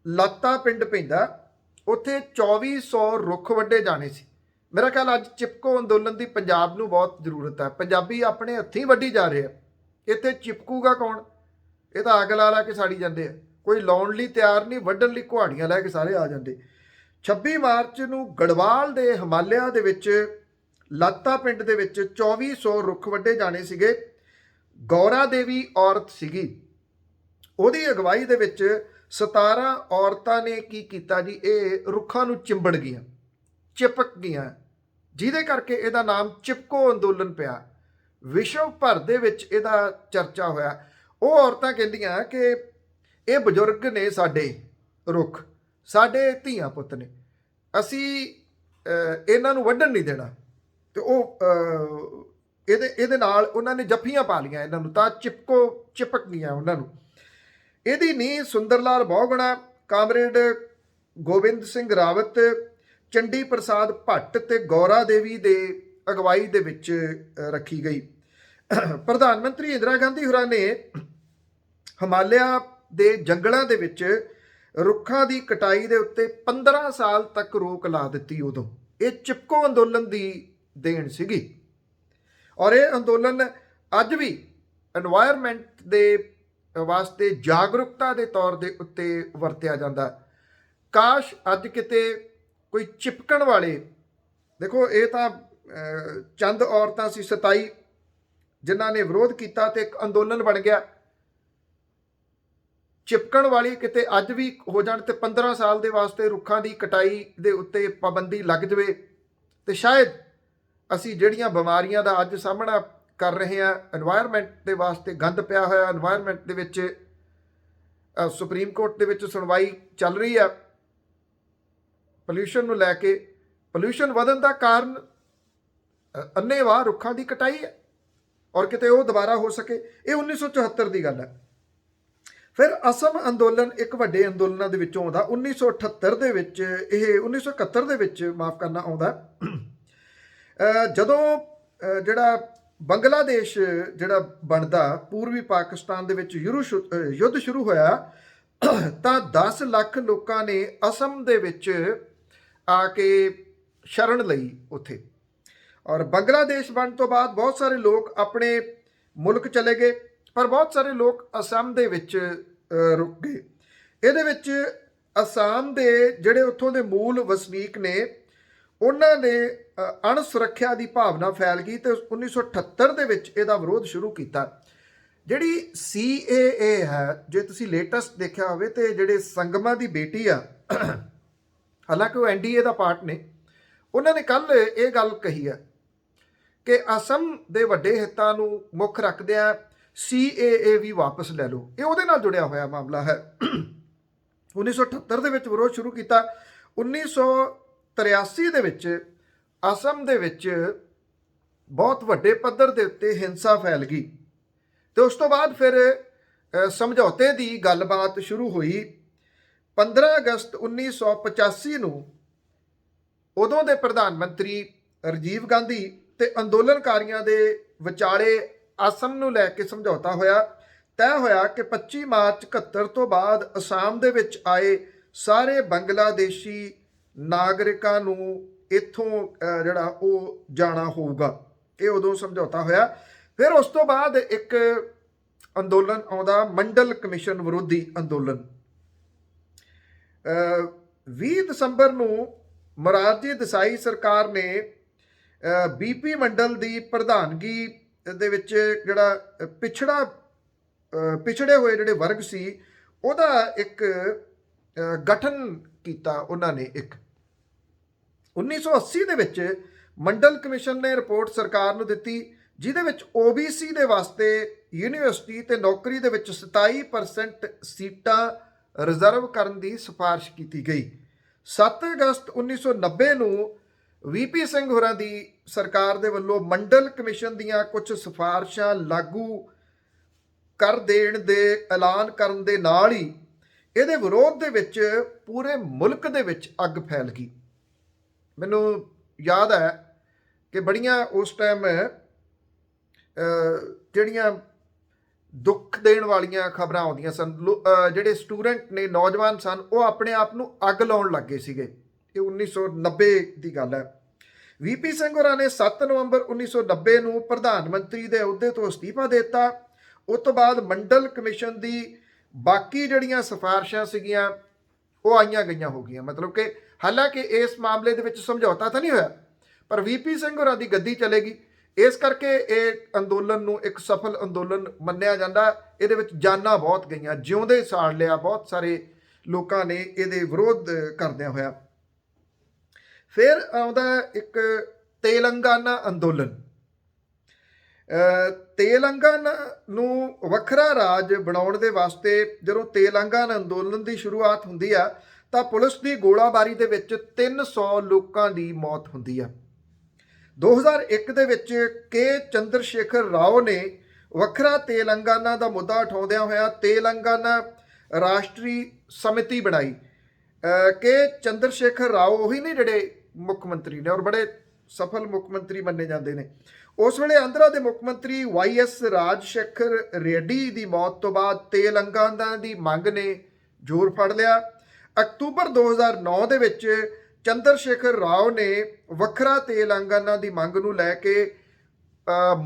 ਲਾਤਾ ਪਿੰਡ ਪੈਂਦਾ, ਉੱਥੇ 2400 ਰੁੱਖ ਵੱਢੇ ਜਾਣੇ ਸੀ। ਮੇਰਾ ਖਿਆਲ ਅੱਜ ਚਿਪਕੋ ਅੰਦੋਲਨ ਦੀ ਪੰਜਾਬ ਨੂੰ ਬਹੁਤ ਜ਼ਰੂਰਤ ਹੈ। ਪੰਜਾਬੀ ਆਪਣੇ ਹੱਥੀਂ ਵੱਢੀ ਜਾ ਰਹੇ ਆ, ਇੱਥੇ ਚਿਪਕੂਗਾ ਕੌਣ? ਇਹ ਤਾਂ ਅੱਗ ਲਾ ਲਾ ਕੇ ਸਾੜੀ ਜਾਂਦੇ ਆ, ਕੋਈ ਲਾਉਣ ਲਈ ਤਿਆਰ ਨਹੀਂ, ਵੱਢਣ ਲਈ ਕੁਹਾੜੀਆਂ ਲੈ ਕੇ ਸਾਰੇ ਆ ਜਾਂਦੇ। 26 ਮਾਰਚ ਨੂੰ ਗੜਵਾਲ ਦੇ ਹਿਮਾਲਿਆ ਦੇ ਵਿੱਚ ਲਾਤਾ ਪਿੰਡ ਦੇ ਵਿੱਚ 2400 ਰੁੱਖ ਵੱਢੇ ਜਾਣੇ ਸੀਗੇ। ਗੌਰਾ ਦੇਵੀ ਔਰਤ ਸੀਗੀ, ਉਹਦੀ ਅਗਵਾਈ ਦੇ ਵਿੱਚ 17 ਔਰਤਾਂ ਨੇ ਕੀ ਕੀਤਾ ਜੀ, ਇਹ ਰੁੱਖਾਂ ਨੂੰ ਚਿੰਬੜ ਗਈਆਂ, ਚਿਪਕ ਗਈਆਂ, ਜਿਹਦੇ ਕਰਕੇ ਇਹਦਾ ਨਾਮ ਚਿਪਕੋ ਅੰਦੋਲਨ ਪਿਆ। ਵਿਸ਼ਵ ਭਰ ਦੇ ਵਿੱਚ ਇਹਦਾ ਚਰਚਾ ਹੋਇਆ। ਉਹ ਔਰਤਾਂ ਕਹਿੰਦੀਆਂ ਕਿ ਇਹ ਬਜ਼ੁਰਗ ਨੇ ਸਾਡੇ ਰੁੱਖ, ਸਾਡੇ ਧੀਆਂ ਪੁੱਤ ਨੇ, ਅਸੀਂ ਇਹਨਾਂ ਨੂੰ ਵੱਢਣ ਨਹੀਂ ਦੇਣਾ। ਤੇ ਉਹ ਇਹਦੇ ਨਾਲ ਉਹਨਾਂ ਨੇ ਜੱਫੀਆਂ ਪਾ ਲਈਆਂ ਇਹਨਾਂ ਨੂੰ, ਤਾਂ ਚਿਪਕ ਗਈਆਂ ਉਹਨਾਂ ਨੂੰ। ਇਹਦੀ ਨੀਂਹ ਸੁੰਦਰ ਲਾਲ ਬਹੁਗੁਣਾ, ਕਾਮਰੇਡ ਗੋਬਿੰਦ ਸਿੰਘ ਰਾਵਤ, ਚੰਡੀ ਪ੍ਰਸਾਦ ਭੱਟ ਤੇ ਗੌਰਾ ਦੇਵੀ ਦੇ ਅਗਵਾਈ ਦੇ ਵਿੱਚ ਰੱਖੀ ਗਈ। ਪ੍ਰਧਾਨ ਮੰਤਰੀ ਇੰਦਰਾ ਗਾਂਧੀ ਹੋਰਾਂ ਨੇ ਹਿਮਾਲਿਆ ਦੇ ਜੰਗਲਾਂ ਦੇ ਵਿੱਚ ਰੁੱਖਾਂ ਦੀ ਕਟਾਈ ਦੇ ਉੱਤੇ 15 ਸਾਲ ਤੱਕ ਰੋਕ ਲਾ ਦਿੱਤੀ। ਉਦੋਂ ਇਹ ਚਿਪਕੋ ਅੰਦੋਲਨ ਦੀ ਦੇਣ ਸੀਗੀ। ਔਰ ਇਹ ਅੰਦੋਲਨ ਅੱਜ ਵੀ এনवायरमेंट ਦੇ ਵਾਸਤੇ ਜਾਗਰੂਕਤਾ ਦੇ ਤੌਰ ਦੇ ਉੱਤੇ ਵਰਤਿਆ ਜਾਂਦਾ। ਕਾਸ਼ ਅੱਜ ਕਿਤੇ ਕੋਈ ਚਿਪਕਣ ਵਾਲੇ, ਦੇਖੋ ਇਹ ਤਾਂ ਚੰਦ ਔਰਤਾਂ ਸੀ 27 ਜਿਨ੍ਹਾਂ ਨੇ ਵਿਰੋਧ ਕੀਤਾ ਤੇ ਇੱਕ ਅੰਦੋਲਨ ਬਣ ਗਿਆ। ਚਿਪਕਣ ਵਾਲੀ ਕਿਤੇ ਅੱਜ ਵੀ ਹੋ ਜਾਣ ਤੇ 15 ਸਾਲ ਦੇ ਵਾਸਤੇ ਰੁੱਖਾਂ ਦੀ ਕਟਾਈ ਦੇ ਉੱਤੇ ਪਾਬੰਦੀ ਲੱਗ ਜਾਵੇ ਤੇ ਸ਼ਾਇਦ ਅਸੀਂ ਜਿਹੜੀਆਂ ਬਿਮਾਰੀਆਂ ਦਾ ਅੱਜ ਸਾਹਮਣਾ ਕਰ ਰਹੇ ਹਾਂ, এনवायरमेंट ਦੇ ਵਾਸਤੇ ਗੰਦ ਪਿਆ ਹੋਇਆ, এনवायरमेंट ਦੇ ਵਿੱਚ ਸੁਪਰੀਮ ਕੋਰਟ ਦੇ ਵਿੱਚ ਸੁਣਵਾਈ ਚੱਲ ਰਹੀ ਆ ਪੋਲਿਊਸ਼ਨ ਨੂੰ ਲੈ ਕੇ। ਪੋਲਿਊਸ਼ਨ ਵਧਣ ਦਾ ਕਾਰਨ ਅੰਨ੍ਹੇਵਾਹ ਰੁੱਖਾਂ ਦੀ ਕਟਾਈ ਹੈ ਔਰ ਕਿਤੇ ਉਹ ਦੁਬਾਰਾ ਹੋ ਸਕੇ। ਇਹ 1974 ਦੀ ਗੱਲ ਹੈ। ਫਿਰ ਅਸਮ ਅੰਦੋਲਨ ਇੱਕ ਵੱਡੇ ਅੰਦੋਲਨਾਂ ਦੇ ਵਿੱਚੋਂ ਆਉਂਦਾ। 1978 ਦੇ ਵਿੱਚ, ਇਹ 1971 ਦੇ ਵਿੱਚ ਮਾਫ ਕਰਨਾ ਆਉਂਦਾ, ਜਦੋਂ ਜਿਹੜਾ ਬੰਗਲਾਦੇਸ਼ ਜਿਹੜਾ ਬਣਦਾ, ਪੂਰਬੀ ਪਾਕਿਸਤਾਨ ਦੇ ਵਿੱਚ ਯੁੱਧ ਸ਼ੁਰੂ ਹੋਇਆ ਤਾਂ 10 ਲੱਖ ਲੋਕਾਂ ਨੇ ਅਸਮ ਦੇ ਵਿੱਚ ਆ ਕੇ ਸ਼ਰਨ ਲਈ ਉੱਥੇ। ਔਰ ਬੰਗਲਾਦੇਸ਼ ਬਣਨ ਤੋਂ ਬਾਅਦ ਬਹੁਤ ਸਾਰੇ ਲੋਕ ਆਪਣੇ ਮੁਲਕ ਚਲੇ ਗਏ, ਪਰ ਬਹੁਤ ਸਾਰੇ ਲੋਕ ਅਸਾਮ ਦੇ ਵਿੱਚ ਰੁਕ ਗਏ। ਇਹਦੇ ਵਿੱਚ ਅਸਾਮ ਦੇ ਜਿਹੜੇ ਉੱਥੋਂ ਦੇ ਮੂਲ ਵਸਨੀਕ ਨੇ, ਉਹਨਾਂ ਨੇ ਅਣਸੁਰੱਖਿਆ ਦੀ ਭਾਵਨਾ ਫੈਲ ਗਈ ਤੇ 1978 ਦੇ ਵਿੱਚ ਇਹਦਾ ਵਿਰੋਧ ਸ਼ੁਰੂ ਕੀਤਾ। ਜਿਹੜੀ CAA ਹੈ, ਜੇ ਤੁਸੀਂ ਲੇਟੈਸਟ ਦੇਖਿਆ ਹੋਵੇ, ਤੇ ਜਿਹੜੇ ਸੰਗਮਾ ਦੀ ਬੇਟੀ ਆ, ਹਾਲਾਂਕਿ ਉਹ NDA ਦਾ ਪਾਰਟ ਨੇ, ਉਹਨਾਂ ਨੇ ਕੱਲ ਇਹ ਗੱਲ ਕਹੀ ਹੈ ਕਿ ਅਸਮ ਦੇ ਵੱਡੇ ਹਿੱਤਾਂ ਨੂੰ ਮੁੱਖ ਰੱਖਦਿਆਂ CAA ਵੀ ਵਾਪਸ ਲੈ ਲਓ। ਇਹ ਉਹਦੇ ਨਾਲ ਜੁੜਿਆ ਹੋਇਆ ਮਾਮਲਾ ਹੈ। 1978 ਦੇ ਵਿੱਚ ਵਿਰੋਧ ਸ਼ੁਰੂ ਕੀਤਾ। 1983 ਦੇ ਵਿੱਚ ਅਸਮ ਦੇ ਵਿੱਚ ਬਹੁਤ ਵੱਡੇ ਪੱਧਰ ਦੇ ਉੱਤੇ ਹਿੰਸਾ ਫੈਲ ਗਈ ਤੇ ਉਸ ਤੋਂ ਬਾਅਦ ਫਿਰ ਸਮਝੌਤੇ ਦੀ ਗੱਲਬਾਤ ਸ਼ੁਰੂ ਹੋਈ। 15 ਅਗਸਤ 1985 ਨੂੰ ਉਦੋਂ ਦੇ ਪ੍ਰਧਾਨ ਮੰਤਰੀ ਰਾਜੀਵ ਗਾਂਧੀ ਤੇ ਅੰਦੋਲਨਕਾਰੀਆਂ ਦੇ ਵਿਚਾਲੇ ਅਸਮ ਨੂੰ ਲੈ ਕੇ ਸਮਝੌਤਾ ਹੋਇਆ। ਤੈਅ ਹੋਇਆ ਕਿ 25 ਮਾਰਚ 71 ਤੋਂ ਬਾਅਦ ਅਸਾਮ ਦੇ ਵਿੱਚ ਆਏ ਸਾਰੇ ਬੰਗਲਾਦੇਸ਼ੀ ਨਾਗਰਿਕਾਂ ਨੂੰ ਇੱਥੋਂ ਜਿਹੜਾ ਉਹ ਜਾਣਾ ਹੋਊਗਾ। ਇਹ ਉਦੋਂ ਸਮਝੌਤਾ ਹੋਇਆ। ਫਿਰ ਉਸ ਤੋਂ ਬਾਅਦ ਇੱਕ ਅੰਦੋਲਨ ਆਉਂਦਾ, ਮੰਡਲ ਕਮਿਸ਼ਨ ਵਿਰੋਧੀ ਅੰਦੋਲਨ। 20 ਦਸੰਬਰ ਨੂੰ ਮੋਰਾਰਜੀ ਦੇਸਾਈ ਸਰਕਾਰ ਨੇ ਬੀਪੀ ਮੰਡਲ ਦੀ ਪ੍ਰਧਾਨਗੀ ਦੇ ਵਿੱਚ ਜਿਹੜਾ ਪਿਛੜੇ ਹੋਏ ਜਿਹੜੇ ਵਰਗ ਸੀ ਉਹਦਾ ਇੱਕ ਗਠਨ ਕੀਤਾ ਉਹਨਾਂ ਨੇ। 1980 ਦੇ ਵਿੱਚ ਮੰਡਲ ਕਮਿਸ਼ਨ ਨੇ ਰਿਪੋਰਟ ਸਰਕਾਰ ਨੂੰ ਦਿੱਤੀ, ਜਿਹਦੇ ਵਿੱਚ OBC ਦੇ ਵਾਸਤੇ ਯੂਨੀਵਰਸਿਟੀ ਤੇ ਨੌਕਰੀ ਦੇ ਵਿੱਚ 27% ਸੀਟਾਂ ਰਿਜ਼ਰਵ ਕਰਨ ਦੀ ਸਿਫਾਰਿਸ਼ ਕੀਤੀ ਗਈ। 7 ਅਗਸਤ 1990 ਨੂੰ VP ਸਿੰਘ ਹੋਰਾਂ ਦੀ ਸਰਕਾਰ ਦੇ ਵੱਲੋਂ ਮੰਡਲ ਕਮਿਸ਼ਨ ਦੀਆਂ ਕੁਝ ਸਿਫਾਰਿਸ਼ਾਂ ਲਾਗੂ ਕਰ ਦੇਣ ਦੇ ਐਲਾਨ ਕਰਨ ਦੇ ਨਾਲ ਹੀ ਇਹਦੇ ਵਿਰੋਧ ਦੇ ਵਿੱਚ ਪੂਰੇ ਮੁਲਕ ਦੇ ਵਿੱਚ ਅੱਗ ਫੈਲ ਗਈ। ਮੈਨੂੰ ਯਾਦ ਹੈ ਕਿ ਬੜੀਆਂ ਉਸ ਟਾਈਮ ਜਿਹੜੀਆਂ ਦੁੱਖ ਦੇਣ ਵਾਲੀਆਂ ਖਬਰਾਂ ਆਉਂਦੀਆਂ ਸਨ। ਜਿਹੜੇ ਸਟੂਡੈਂਟ ਨੇ, ਨੌਜਵਾਨ ਸਨ, ਉਹ ਆਪਣੇ ਆਪ ਨੂੰ ਅੱਗ ਲਾਉਣ ਲੱਗ ਗਏ ਸੀਗੇ। ਇਹ 1990 ਦੀ ਗੱਲ ਹੈ। VP ਸਿੰਘ ਹੋਰਾਂ ਨੇ 7 ਨਵੰਬਰ 1990 ਨੂੰ ਪ੍ਰਧਾਨ ਮੰਤਰੀ ਦੇ ਅਹੁਦੇ ਤੋਂ ਅਸਤੀਫਾ ਦੇ ਦਿੱਤਾ। ਉਸ ਤੋਂ ਬਾਅਦ ਮੰਡਲ ਕਮਿਸ਼ਨ ਦੀ ਬਾਕੀ ਜਿਹੜੀਆਂ ਸਿਫਾਰਿਸ਼ਾਂ ਸੀਗੀਆਂ ਉਹ ਆਈਆਂ ਗਈਆਂ ਹੋ ਗਈਆਂ। ਮਤਲਬ ਕਿ ਹਾਲਾਂਕਿ ਇਸ ਮਾਮਲੇ ਦੇ ਵਿੱਚ ਸਮਝੌਤਾ ਤਾਂ ਨਹੀਂ ਹੋਇਆ, ਪਰ VP ਸਿੰਘ ਹੋਰਾਂ ਦੀ ਗੱਦੀ ਚਲੇਗੀ। ਇਸ ਕਰਕੇ ਇਹ ਅੰਦੋਲਨ ਨੂੰ ਇੱਕ ਸਫਲ ਅੰਦੋਲਨ ਮੰਨਿਆ ਜਾਂਦਾ। ਇਹਦੇ ਵਿੱਚ ਜਾਨਾਂ ਬਹੁਤ ਗਈਆਂ, ਜਿਉਂਦੇ ਸਾੜ ਲਿਆ ਬਹੁਤ ਸਾਰੇ ਲੋਕਾਂ ਨੇ ਇਹਦੇ ਵਿਰੋਧ ਕਰਦਿਆਂ ਹੋਇਆ। ਫਿਰ ਆਉਂਦਾ ਇੱਕ ਤੇਲੰਗਾਨਾ ਅੰਦੋਲਨ। ਤੇਲੰਗਾਨਾ ਨੂੰ ਵੱਖਰਾ ਰਾਜ ਬਣਾਉਣ ਦੇ ਵਾਸਤੇ ਜਦੋਂ ਤੇਲੰਗਾਨਾ ਅੰਦੋਲਨ ਦੀ ਸ਼ੁਰੂਆਤ ਹੁੰਦੀ ਆ ਤਾਂ ਪੁਲਿਸ ਦੀ ਗੋਲਾਬਾਰੀ ਦੇ ਵਿੱਚ 300 ਲੋਕਾਂ ਦੀ ਮੌਤ ਹੁੰਦੀ ਆ। 2001 ਦੇ ਵਿੱਚ ਕੇ ਚੰਦਰਸ਼ੇਖਰ ਰਾਓ ਨੇ ਵੱਖਰਾ ਤੇਲੰਗਾਨਾ ਦਾ ਮੁੱਦਾ ਉਠਾਉਂਦਿਆਂ ਹੋਇਆ ਤੇਲੰਗਾਨਾ ਰਾਸ਼ਟਰੀ ਸਮਿਤੀ ਬਣਾਈ। ਕੇ ਚੰਦਰਸ਼ੇਖਰ ਰਾਓ ਉਹੀ ਨੇ ਜਿਹੜੇ ਮੁੱਖ ਮੰਤਰੀ ਨੇ ਔਰ ਬੜੇ ਸਫਲ ਮੁੱਖ ਮੰਤਰੀ ਮੰਨੇ ਜਾਂਦੇ ਨੇ। ਉਸ ਵੇਲੇ ਆਂਧਰਾ ਦੇ ਮੁੱਖ ਮੰਤਰੀ YS ਰਾਜਸ਼ੇਖਰ ਰੈਡੀ ਦੀ ਮੌਤ ਤੋਂ ਬਾਅਦ ਤੇਲੰਗਾਨਾ ਦੀ ਮੰਗ ਨੇ ਜ਼ੋਰ ਫੜ ਲਿਆ। ਅਕਤੂਬਰ 2009 ਦੇ ਵਿੱਚ ਚੰਦਰਸ਼ੇਖਰ ਰਾਓ ਨੇ ਵੱਖਰਾ ਤੇਲੰਗਾਨਾ ਦੀ ਮੰਗ ਨੂੰ ਲੈ ਕੇ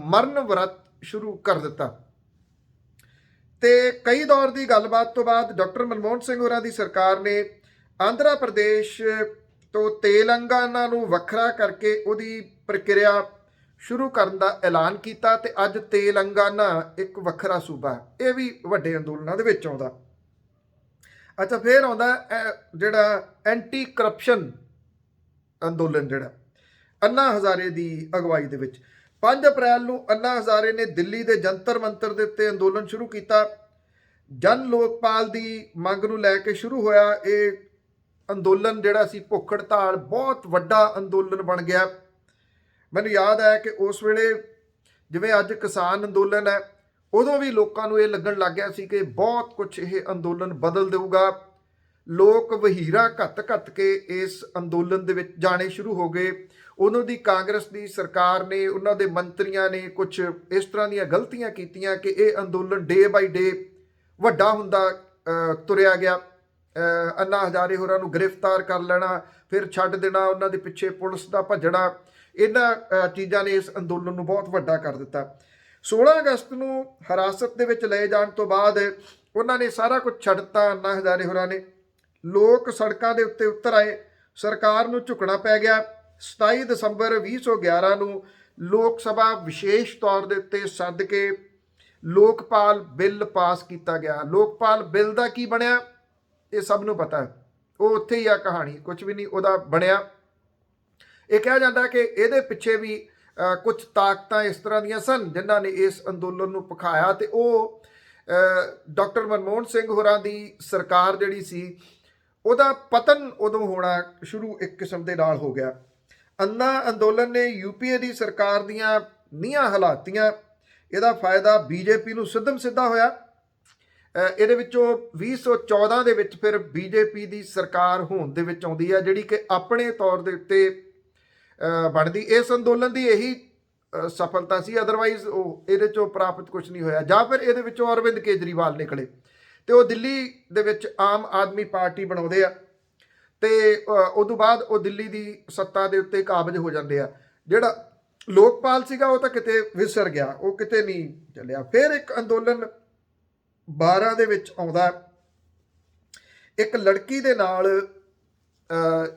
ਮਰਨ ਵਰਤ ਸ਼ੁਰੂ ਕਰ ਦਿੱਤਾ ਤੇ ਕਈ ਦੌਰ ਦੀ ਗੱਲਬਾਤ ਤੋਂ ਬਾਅਦ ਡਾਕਟਰ ਮਨਮੋਹਨ ਸਿੰਘ ਹੋਰਾਂ ਦੀ ਸਰਕਾਰ ਨੇ ਆਂਧਰਾ ਪ੍ਰਦੇਸ਼ ਤੋਂ ਤੇਲੰਗਾਨਾ ਨੂੰ ਵੱਖਰਾ ਕਰਕੇ ਉਹਦੀ ਪ੍ਰਕਿਰਿਆ ਸ਼ੁਰੂ ਕਰਨ ਦਾ ਐਲਾਨ ਕੀਤਾ ਤੇ ਅੱਜ ਤੇਲੰਗਾਨਾ ਇੱਕ ਵੱਖਰਾ ਸੂਬਾ ਹੈ। ਇਹ ਵੀ ਵੱਡੇ ਅੰਦੋਲਨਾਂ ਦੇ ਵਿੱਚ ਆਉਂਦਾ। ਅੱਛਾ, ਫਿਰ ਆਉਂਦਾ ਜਿਹੜਾ ਐਂਟੀ ਕਰਪਸ਼ਨ ਅੰਦੋਲਨ, ਜਿਹੜਾ ਅੰਨਾ ਹਜ਼ਾਰੇ ਦੀ ਅਗਵਾਈ ਦੇ ਵਿੱਚ 5 ਅਪ੍ਰੈਲ ਨੂੰ ਅੰਨਾ ਹਜ਼ਾਰੇ ਨੇ ਦਿੱਲੀ ਦੇ ਜੰਤਰ ਮੰਤਰ ਦੇ ਉੱਤੇ ਅੰਦੋਲਨ ਸ਼ੁਰੂ ਕੀਤਾ। ਜਨ ਲੋਕਪਾਲ ਦੀ ਮੰਗ ਨੂੰ ਲੈ ਕੇ ਸ਼ੁਰੂ ਹੋਇਆ ਇਹ ਅੰਦੋਲਨ ਜਿਹੜਾ ਸੀ ਭੁੱਖ ਹੜਤਾਲ ਬਹੁਤ ਵੱਡਾ ਅੰਦੋਲਨ ਬਣ ਗਿਆ। ਮੈਨੂੰ ਯਾਦ ਹੈ ਕਿ ਉਸ ਵੇਲੇ ਜਿਵੇਂ ਅੱਜ ਕਿਸਾਨ ਅੰਦੋਲਨ ਹੈ, ਉਦੋਂ ਵੀ ਲੋਕਾਂ ਨੂੰ ਇਹ ਲੱਗਣ ਲੱਗ ਗਿਆ ਸੀ ਕਿ ਬਹੁਤ ਕੁਝ ਇਹ ਅੰਦੋਲਨ ਬਦਲ ਦੇਊਗਾ। ਲੋਕ ਵਹੀਰਾਂ ਘੱਤ ਕੇ ਇਸ ਅੰਦੋਲਨ ਦੇ ਵਿੱਚ ਜਾਣੇ ਸ਼ੁਰੂ ਹੋ ਗਏ। ਉਹਨਾਂ ਦੀ ਕਾਂਗਰਸ ਦੀ ਸਰਕਾਰ ਨੇ, ਉਹਨਾਂ ਦੇ ਮੰਤਰੀਆਂ ਨੇ ਕੁਝ ਇਸ ਤਰ੍ਹਾਂ ਦੀਆਂ ਗਲਤੀਆਂ ਕੀਤੀਆਂ ਕਿ ਇਹ ਅੰਦੋਲਨ ਡੇ ਬਾਈ ਡੇ ਵੱਡਾ ਹੁੰਦਾ ਤੁਰਿਆ ਗਿਆ। ਅੰਨਾ ਹਜ਼ਾਰੇ ਹੋਰਾਂ ਨੂੰ ਗ੍ਰਿਫਤਾਰ ਕਰ ਲੈਣਾ, ਫਿਰ ਛੱਡ ਦੇਣਾ, ਉਹਨਾਂ ਦੇ ਪਿੱਛੇ ਪੁਲਿਸ ਦਾ ਭੱਜਣਾ, ਇਹਨਾਂ ਚੀਜ਼ਾਂ ਨੇ ਇਸ ਅੰਦੋਲਨ ਨੂੰ ਬਹੁਤ ਵੱਡਾ ਕਰ ਦਿੱਤਾ। 16 ਅਗਸਤ ਨੂੰ ਹਿਰਾਸਤ ਦੇ ਵਿੱਚ ਲਏ ਜਾਣ ਤੋਂ ਬਾਅਦ ਉਹਨਾਂ ਨੇ ਸਾਰਾ ਕੁਝ ਛੱਡ ਦਿੱਤਾ। ਅੰਨਾ ਹਜ਼ਾਰੇ ਹੋਰਾਂ ਨੇ ਲੋਕ ਸੜਕਾਂ ਦੇ ਉੱਤੇ ਉਤਰ ਆਏ, ਸਰਕਾਰ ਨੂੰ ਝੁਕਣਾ ਪੈ ਗਿਆ। 27 ਦਸੰਬਰ 2011 ਨੂੰ ਲੋਕ ਸਭਾ ਵਿਸ਼ੇਸ਼ ਤੌਰ ਦੇ ਉੱਤੇ ਸੱਦ ਕੇ ਲੋਕਪਾਲ ਬਿੱਲ ਪਾਸ ਕੀਤਾ ਗਿਆ। ਲੋਕਪਾਲ ਬਿੱਲ ਦਾ ਕੀ ਬਣਿਆ ਇਹ ਸਭ ਨੂੰ ਪਤਾ ਹੈ, ਉਹ ਉੱਥੇ ਹੀ ਆ ਕਹਾਣੀ, ਕੁਝ ਵੀ ਨਹੀਂ ਉਹਦਾ ਬਣਿਆ। ਇਹ ਕਿਹਾ ਜਾਂਦਾ ਕਿ ਇਹਦੇ ਪਿੱਛੇ ਵੀ ਕੁਝ ਤਾਕਤਾਂ ਇਸ ਤਰ੍ਹਾਂ ਦੀਆਂ ਸਨ ਜਿਨ੍ਹਾਂ ਨੇ ਇਸ ਅੰਦੋਲਨ ਨੂੰ ਭਖਾਇਆ ਤੇ ਉਹ ਡਾਕਟਰ ਮਨਮੋਹਨ ਸਿੰਘ ਹੋਰਾਂ ਦੀ ਸਰਕਾਰ ਜਿਹੜੀ ਸੀ ਉਹਦਾ ਪਤਨ ਉਦੋਂ ਹੋਣਾ ਸ਼ੁਰੂ ਇੱਕ ਕਿਸਮ ਦੇ ਨਾਲ ਹੋ ਗਿਆ। ਅੰਨਾ ਅੰਦੋਲਨ ਨੇ ਯੂਪੀਏ ਦੀ ਸਰਕਾਰ ਦੀਆਂ ਨੀਹਾਂ ਹਿਲਾਤੀਆਂ। ਇਹਦਾ ਫਾਇਦਾ ਬੀਜੇਪੀ ਨੂੰ ਸਿੱਧਮ ਸਿੱਧਾ ਹੋਇਆ। ਇਹਦੇ ਵਿੱਚੋਂ 2014 ਦੇ ਵਿੱਚ ਫਿਰ ਬੀਜੇਪੀ ਦੀ ਸਰਕਾਰ ਹੋਣ ਦੇ ਵਿੱਚ ਆਉਂਦੀ ਹੈ, ਜਿਹੜੀ ਕਿ ਆਪਣੇ ਤੌਰ ਦੇ ਉੱਤੇ ਬਣਦੀ। ਇਸ ਅੰਦੋਲਨ ਦੀ ਇਹੀ ਸਫਲਤਾ ਸੀ, ਅਦਰਵਾਈਜ਼ ਉਹ ਇਹਦੇ ਚੋਂ ਪ੍ਰਾਪਤ ਕੁਝ ਨਹੀਂ ਹੋਇਆ। ਜਾਂ ਫਿਰ ਇਹਦੇ ਵਿੱਚੋਂ ਅਰਵਿੰਦ ਕੇਜਰੀਵਾਲ ਨਿਕਲੇ ਅਤੇ ਉਹ ਦਿੱਲੀ ਦੇ ਵਿੱਚ ਆਮ ਆਦਮੀ ਪਾਰਟੀ ਬਣਾਉਂਦੇ ਆ ਅਤੇ ਉਦੋਂ ਬਾਅਦ ਉਹ ਦਿੱਲੀ ਦੀ ਸੱਤਾ ਦੇ ਉੱਤੇ ਕਾਬਜ਼ ਹੋ ਜਾਂਦੇ ਆ। ਜਿਹੜਾ ਲੋਕਪਾਲ ਸੀਗਾ ਉਹ ਤਾਂ ਕਿਤੇ ਵਿਸਰ ਗਿਆ, ਉਹ ਕਿਤੇ ਨਹੀਂ ਚੱਲਿਆ। ਫਿਰ ਇੱਕ ਅੰਦੋਲਨ 12 ਦੇ ਵਿੱਚ ਆਉਂਦਾ, ਇੱਕ ਲੜਕੀ ਦੇ ਨਾਲ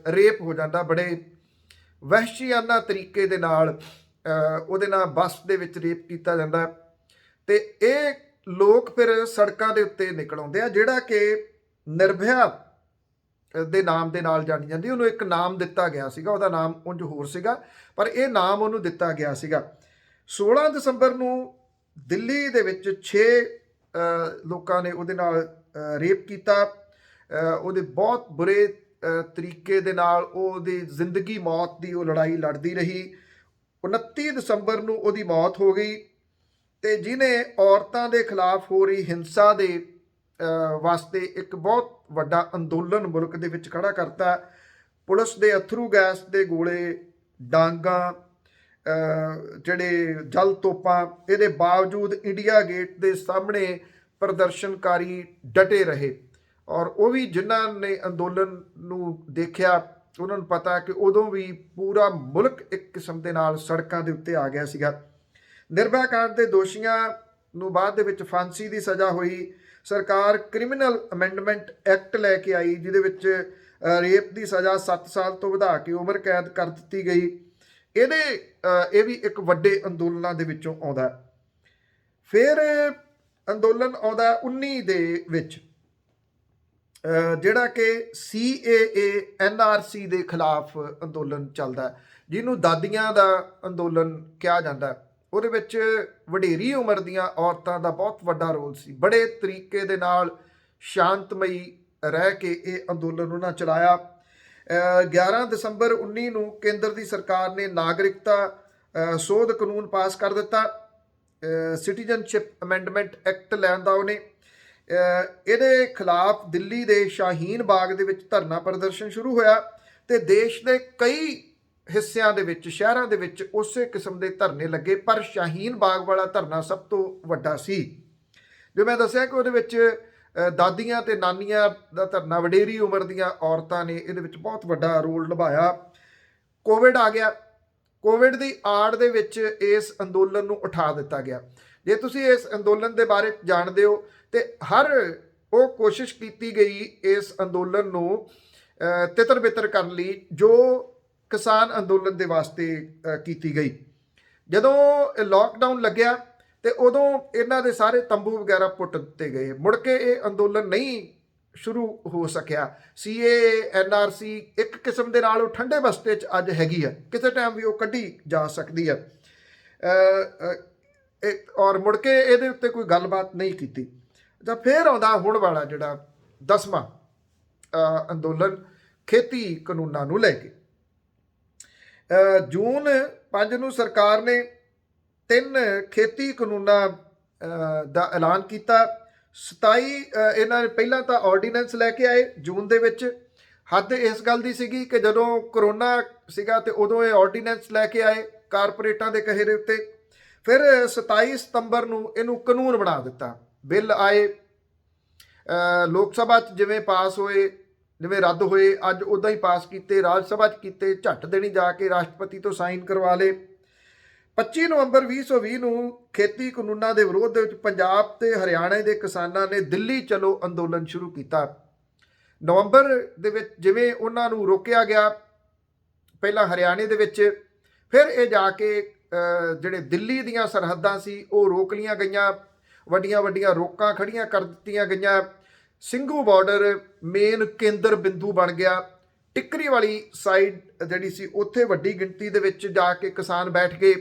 ਰੇਪ ਹੋ ਜਾਂਦਾ, ਬੜੇ ਵਹਿਸ਼ੀਆਨਾ ਤਰੀਕੇ ਦੇ ਨਾਲ ਉਹਦੇ ਨਾਲ ਬੱਸ ਦੇ ਵਿੱਚ ਰੇਪ ਕੀਤਾ ਜਾਂਦਾ ਅਤੇ ਇਹ ਲੋਕ ਫਿਰ ਸੜਕਾਂ ਦੇ ਉੱਤੇ ਨਿਕਲ ਆਉਂਦੇ ਆ, ਜਿਹੜਾ ਕਿ ਨਿਰਭਇਆ ਦੇ ਨਾਮ ਦੇ ਨਾਲ ਜਾਣੀ ਜਾਂਦੀ। ਉਹਨੂੰ ਇੱਕ ਨਾਮ ਦਿੱਤਾ ਗਿਆ ਸੀਗਾ, ਉਹਦਾ ਨਾਮ ਉਂਝ ਹੋਰ ਸੀਗਾ, ਪਰ ਇਹ ਨਾਮ ਉਹਨੂੰ ਦਿੱਤਾ ਗਿਆ ਸੀਗਾ। 16 ਦਸੰਬਰ ਨੂੰ ਦਿੱਲੀ ਦੇ ਵਿੱਚ 6 ਲੋਕਾਂ ਨੇ ਉਹਦੇ ਨਾਲ ਰੇਪ ਕੀਤਾ। ਉਹਦੇ ਬਹੁਤ ਬੁਰੇ ਤਰੀਕੇ ਦੇ ਨਾਲ ਉਹਦੀ ਜ਼ਿੰਦਗੀ ਮੌਤ ਦੀ ਉਹ ਲੜਾਈ ਲੜਦੀ ਰਹੀ। 29 ਦਸੰਬਰ ਨੂੰ ਉਹਦੀ ਮੌਤ ਹੋ ਗਈ ਅਤੇ ਜਿਹਨੇ ਔਰਤਾਂ ਦੇ ਖਿਲਾਫ ਹੋ ਰਹੀ ਹਿੰਸਾ ਦੇ ਵਾਸਤੇ ਇੱਕ ਬਹੁਤ ਵੱਡਾ ਅੰਦੋਲਨ ਮੁਲਕ ਦੇ ਵਿੱਚ ਖੜਾ ਕਰਤਾ। ਪੁਲਿਸ ਦੇ ਅਥਰੂ ਗੈਸ ਦੇ ਗੋਲੇ, ਡਾਂਗਾਂ, ਜਿਹੜੇ ਜਲ ਤੋਪਾਂ, ਇਹਦੇ ਬਾਵਜੂਦ ਇੰਡੀਆ ਗੇਟ ਦੇ ਸਾਹਮਣੇ ਪ੍ਰਦਰਸ਼ਨਕਾਰੀ ਡਟੇ ਰਹੇ। ਔਰ ਉਹ ਵੀ ਜਿਨ੍ਹਾਂ ਨੇ ਅੰਦੋਲਨ ਨੂੰ ਦੇਖਿਆ ਉਹਨਾਂ ਨੂੰ ਪਤਾ ਕਿ ਉਦੋਂ ਵੀ ਪੂਰਾ ਮੁਲਕ ਇੱਕ ਕਿਸਮ ਦੇ ਨਾਲ ਸੜਕਾਂ ਦੇ ਉੱਤੇ ਆ ਗਿਆ ਸੀਗਾ। ਨਿਰਭਇਆ ਕਾਂਡ ਦੇ ਦੋਸ਼ੀਆਂ ਨੂੰ ਬਾਅਦ ਦੇ ਵਿੱਚ ਫਾਂਸੀ ਦੀ ਸਜ਼ਾ ਹੋਈ। ਸਰਕਾਰ ਕ੍ਰਿਮੀਨਲ ਅਮੈਂਡਮੈਂਟ ਐਕਟ ਲੈ ਕੇ ਆਈ, ਜਿਹਦੇ ਵਿੱਚ ਰੇਪ ਦੀ ਸਜ਼ਾ 7 ਸਾਲ ਤੋਂ ਵਧਾ ਕੇ ਉਮਰ ਕੈਦ ਕਰ ਦਿੱਤੀ ਗਈ। ਇਹ ਵੀ ਇੱਕ ਵੱਡੇ ਅੰਦੋਲਨਾਂ ਦੇ ਵਿੱਚੋਂ ਆਉਂਦਾ। ਫਿਰ ਅੰਦੋਲਨ ਆਉਂਦਾ 19 ਦੇ ਵਿੱਚ, ਜਿਹੜਾ ਕਿ CAA NRC ਦੇ ਖਿਲਾਫ ਅੰਦੋਲਨ ਚੱਲਦਾ, ਜਿਹਨੂੰ ਦਾਦੀਆਂ ਦਾ ਅੰਦੋਲਨ ਕਿਹਾ ਜਾਂਦਾ। ਉਹਦੇ ਵਿੱਚ ਵਡੇਰੀ ਉਮਰ ਦੀਆਂ ਔਰਤਾਂ ਦਾ ਬਹੁਤ ਵੱਡਾ ਰੋਲ ਸੀ। ਬੜੇ ਤਰੀਕੇ ਦੇ ਨਾਲ ਸ਼ਾਂਤਮਈ ਰਹਿ ਕੇ ਇਹ ਅੰਦੋਲਨ ਉਹਨਾਂ ਚਲਾਇਆ। 11 ਦਸੰਬਰ 19 ਨੂੰ ਕੇਂਦਰ ਦੀ ਸਰਕਾਰ ਨੇ ਨਾਗਰਿਕਤਾ ਸੋਧ ਕਾਨੂੰਨ ਪਾਸ ਕਰ ਦਿੱਤਾ, ਸਿਟੀਜ਼ਨਸ਼ਿਪ ਅਮੈਂਡਮੈਂਟ ਐਕਟ ਲਿਆਂਦਾ ਉਹਨੇ। ਇਹਦੇ ਖਿਲਾਫ ਦਿੱਲੀ ਦੇ ਸ਼ਾਹੀਨ ਬਾਗ ਦੇ ਵਿੱਚ ਧਰਨਾ ਪ੍ਰਦਰਸ਼ਨ ਸ਼ੁਰੂ ਹੋਇਆ ਅਤੇ ਦੇਸ਼ ਦੇ ਕਈ ਹਿੱਸਿਆਂ ਦੇ ਵਿੱਚ, ਸ਼ਹਿਰਾਂ ਦੇ ਵਿੱਚ ਉਸੇ ਕਿਸਮ ਦੇ ਧਰਨੇ ਲੱਗੇ, ਪਰ ਸ਼ਾਹੀਨ ਬਾਗ ਵਾਲਾ ਧਰਨਾ ਸਭ ਤੋਂ ਵੱਡਾ ਸੀ। ਜੋ ਮੈਂ ਦੱਸਿਆ ਕਿ ਉਹਦੇ ਵਿੱਚ ਦਾਦੀਆਂ ਤੇ ਨਾਨੀਆਂ ਦਾ ਧਰਨਾ, ਵਡੇਰੀ ਉਮਰ ਦੀਆਂ ਔਰਤਾਂ ਨੇ ਇਹਦੇ ਵਿੱਚ ਬਹੁਤ ਵੱਡਾ ਰੋਲ ਨਿਭਾਇਆ। ਕੋਵਿਡ ਆ ਗਿਆ। ਕੋਵਿਡ ਦੀ ਆੜ ਦੇ ਵਿੱਚ ਇਸ ਅੰਦੋਲਨ ਨੂੰ ਉਠਾ ਦਿੱਤਾ ਗਿਆ। ਜੇ ਤੁਸੀਂ ਇਸ ਅੰਦੋਲਨ ਦੇ ਬਾਰੇ ਜਾਣਦੇ ਹੋ ਤੇ ਹਰ ਉਹ ਕੋਸ਼ਿਸ਼ ਕੀਤੀ ਗਈ ਇਸ ਅੰਦੋਲਨ ਨੂੰ ਤਿੱਤਰ ਬਿੱਤਰ ਕਰਨ ਲਈ ਜੋ ਕਿਸਾਨ ਅੰਦੋਲਨ ਦੇ ਵਾਸਤੇ ਕੀਤੀ ਗਈ। ਜਦੋਂ ਲਾਕਡਾਊਨ ਲੱਗਿਆ ਤੇ ਉਦੋਂ ਇਹਨਾਂ ਦੇ ਸਾਰੇ ਤੰਬੂ ਵਗੈਰਾ ਪੁੱਟ ਦਿੱਤੇ ਗਏ। ਮੁੜ ਕੇ ਇਹ ਅੰਦੋਲਨ ਨਹੀਂ ਸ਼ੁਰੂ ਹੋ ਸਕਿਆ। CAA NRC ਇੱਕ ਕਿਸਮ ਦੇ ਨਾਲ ਉਹ ਠੰਡੇ ਬਸਤੇ 'ਚ ਅੱਜ ਹੈਗੀ ਆ, ਕਿਸੇ ਟਾਈਮ ਵੀ ਉਹ ਕੱਢੀ ਜਾ ਸਕਦੀ ਆ। ਔਰ ਮੁੜ ਕੇ ਇਹਦੇ ਉੱਤੇ ਕੋਈ ਗੱਲਬਾਤ ਨਹੀਂ ਕੀਤੀ। ਜਾਂ ਫਿਰ ਆਉਂਦਾ ਹੁਣ ਵਾਲਾ ਜਿਹੜਾ 10ਵਾਂ ਅੰਦੋਲਨ, ਖੇਤੀ ਕਾਨੂੰਨਾਂ ਨੂੰ ਲੈ ਕੇ। ਜੂਨ 5 ਨੂੰ ਸਰਕਾਰ ਨੇ 3 ਖੇਤੀ ਕਾਨੂੰਨਾਂ ਦਾ ਐਲਾਨ ਕੀਤਾ। 27 ਇਹਨਾਂ ਨੇ ਪਹਿਲਾਂ ਤਾਂ ਆਰਡੀਨੈਂਸ ਲੈ ਕੇ ਆਏ ਜੂਨ ਦੇ ਵਿੱਚ। ਹੱਦ ਇਸ ਗੱਲ ਦੀ ਸੀਗੀ ਕਿ ਜਦੋਂ ਕਰੋਨਾ ਸੀਗਾ ਤੇ ਉਦੋਂ ਇਹ ਆਰਡੀਨੈਂਸ ਲੈ ਕੇ ਆਏ ਕਾਰਪੋਰੇਟਾਂ ਦੇ ਕਹੇ ਦੇ ਉੱਤੇ। ਫਿਰ 27 ਸਤੰਬਰ ਨੂੰ ਇਹਨੂੰ ਕਾਨੂੰਨ ਬਣਾ ਦਿੱਤਾ। ਬਿੱਲ ਆਏ ਲੋਕ ਸਭਾ 'ਚ, ਜਿਵੇਂ ਪਾਸ ਹੋਏ, ਜਿਵੇਂ ਰੱਦ ਹੋਏ, ਅੱਜ ਉੱਦਾਂ ਹੀ ਪਾਸ ਕੀਤੇ, ਰਾਜ ਸਭਾ 'ਚ ਕੀਤੇ, ਝੱਟ ਦੇਣੀ ਜਾ ਕੇ ਰਾਸ਼ਟਰਪਤੀ ਤੋਂ ਸਾਈਨ ਕਰਵਾ ਲਏ। 25 ਨਵੰਬਰ 2020 ਨੂੰ ਖੇਤੀ ਕਾਨੂੰਨਾਂ ਦੇ ਵਿਰੋਧ ਦੇ ਵਿੱਚ ਪੰਜਾਬ ਤੇ ਹਰਿਆਣਾ ਦੇ ਕਿਸਾਨਾਂ ਨੇ ਦਿੱਲੀ ਚਲੋ ਅੰਦੋਲਨ ਸ਼ੁਰੂ ਕੀਤਾ। ਨਵੰਬਰ ਦੇ ਵਿੱਚ ਜਿਵੇਂ ਉਹਨਾਂ ਨੂੰ ਰੋਕਿਆ ਗਿਆ ਪਹਿਲਾਂ ਹਰਿਆਣੇ ਦੇ ਵਿੱਚ, ਫਿਰ ਇਹ ਜਾ ਕੇ ਜਿਹੜੇ ਦਿੱਲੀ ਦੀਆਂ ਸਰਹੱਦਾਂ ਸੀ ਉਹ ਰੋਕ ਲਈਆਂ ਗਈਆਂ। ਵੱਡੀਆਂ ਵੱਡੀਆਂ ਰੋਕਾਂ ਖੜੀਆਂ ਕਰ ਦਿੱਤੀਆਂ ਗਈਆਂ। ਸਿੰਘੂ ਬਾਰਡਰ ਮੇਨ ਕੇਂਦਰ ਬਿੰਦੂ ਬਣ ਗਿਆ। ਟਿੱਕਰੀ ਵਾਲੀ ਸਾਈਡ ਜਿਹੜੀ ਸੀ ਉੱਥੇ ਵੱਡੀ ਗਿਣਤੀ ਦੇ ਵਿੱਚ ਜਾ ਕੇ ਕਿਸਾਨ ਬੈਠ ਗਏ।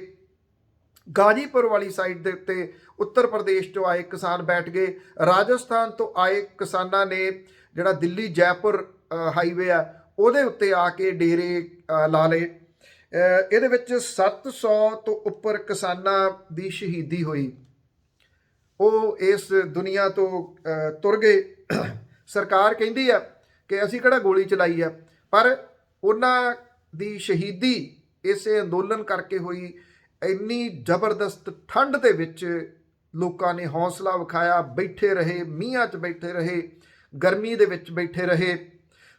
ਗਾਜੀਪੁਰ ਵਾਲੀ ਸਾਈਡ ਦੇ ਉੱਤੇ ਉੱਤਰ ਪ੍ਰਦੇਸ਼ ਤੋਂ ਆਏ ਕਿਸਾਨ ਬੈਠ ਗਏ। ਰਾਜਸਥਾਨ ਤੋਂ ਆਏ ਕਿਸਾਨਾਂ ਨੇ ਜਿਹੜਾ ਦਿੱਲੀ ਜੈਪੁਰ ਹਾਈਵੇ ਆ ਉਹਦੇ ਉੱਤੇ ਆ ਕੇ ਡੇਰੇ ਲਾ ਲਏ। ਇਹਦੇ ਵਿੱਚ 700 ਤੋਂ ਉੱਪਰ ਕਿਸਾਨਾਂ ਦੀ ਸ਼ਹੀਦੀ ਹੋਈ। ਉਹ ਇਸ ਦੁਨੀਆ ਤੋਂ ਤੁਰ ਗਏ। ਸਰਕਾਰ ਕਹਿੰਦੀ ਆ ਕਿ ਅਸੀਂ ਕਿਹੜਾ ਗੋਲੀ ਚਲਾਈ ਆ, ਪਰ ਉਹਨਾਂ ਦੀ ਸ਼ਹੀਦੀ ਇਸੇ ਅੰਦੋਲਨ ਕਰਕੇ ਹੋਈ। ਇੰਨੀ ਜ਼ਬਰਦਸਤ ਠੰਡ ਦੇ ਵਿੱਚ ਲੋਕਾਂ ਨੇ ਹੌਸਲਾ ਵਿਖਾਇਆ, ਬੈਠੇ ਰਹੇ, ਮੀਂਹਾਂ 'ਚ ਬੈਠੇ ਰਹੇ, ਗਰਮੀ ਦੇ ਵਿੱਚ ਬੈਠੇ ਰਹੇ।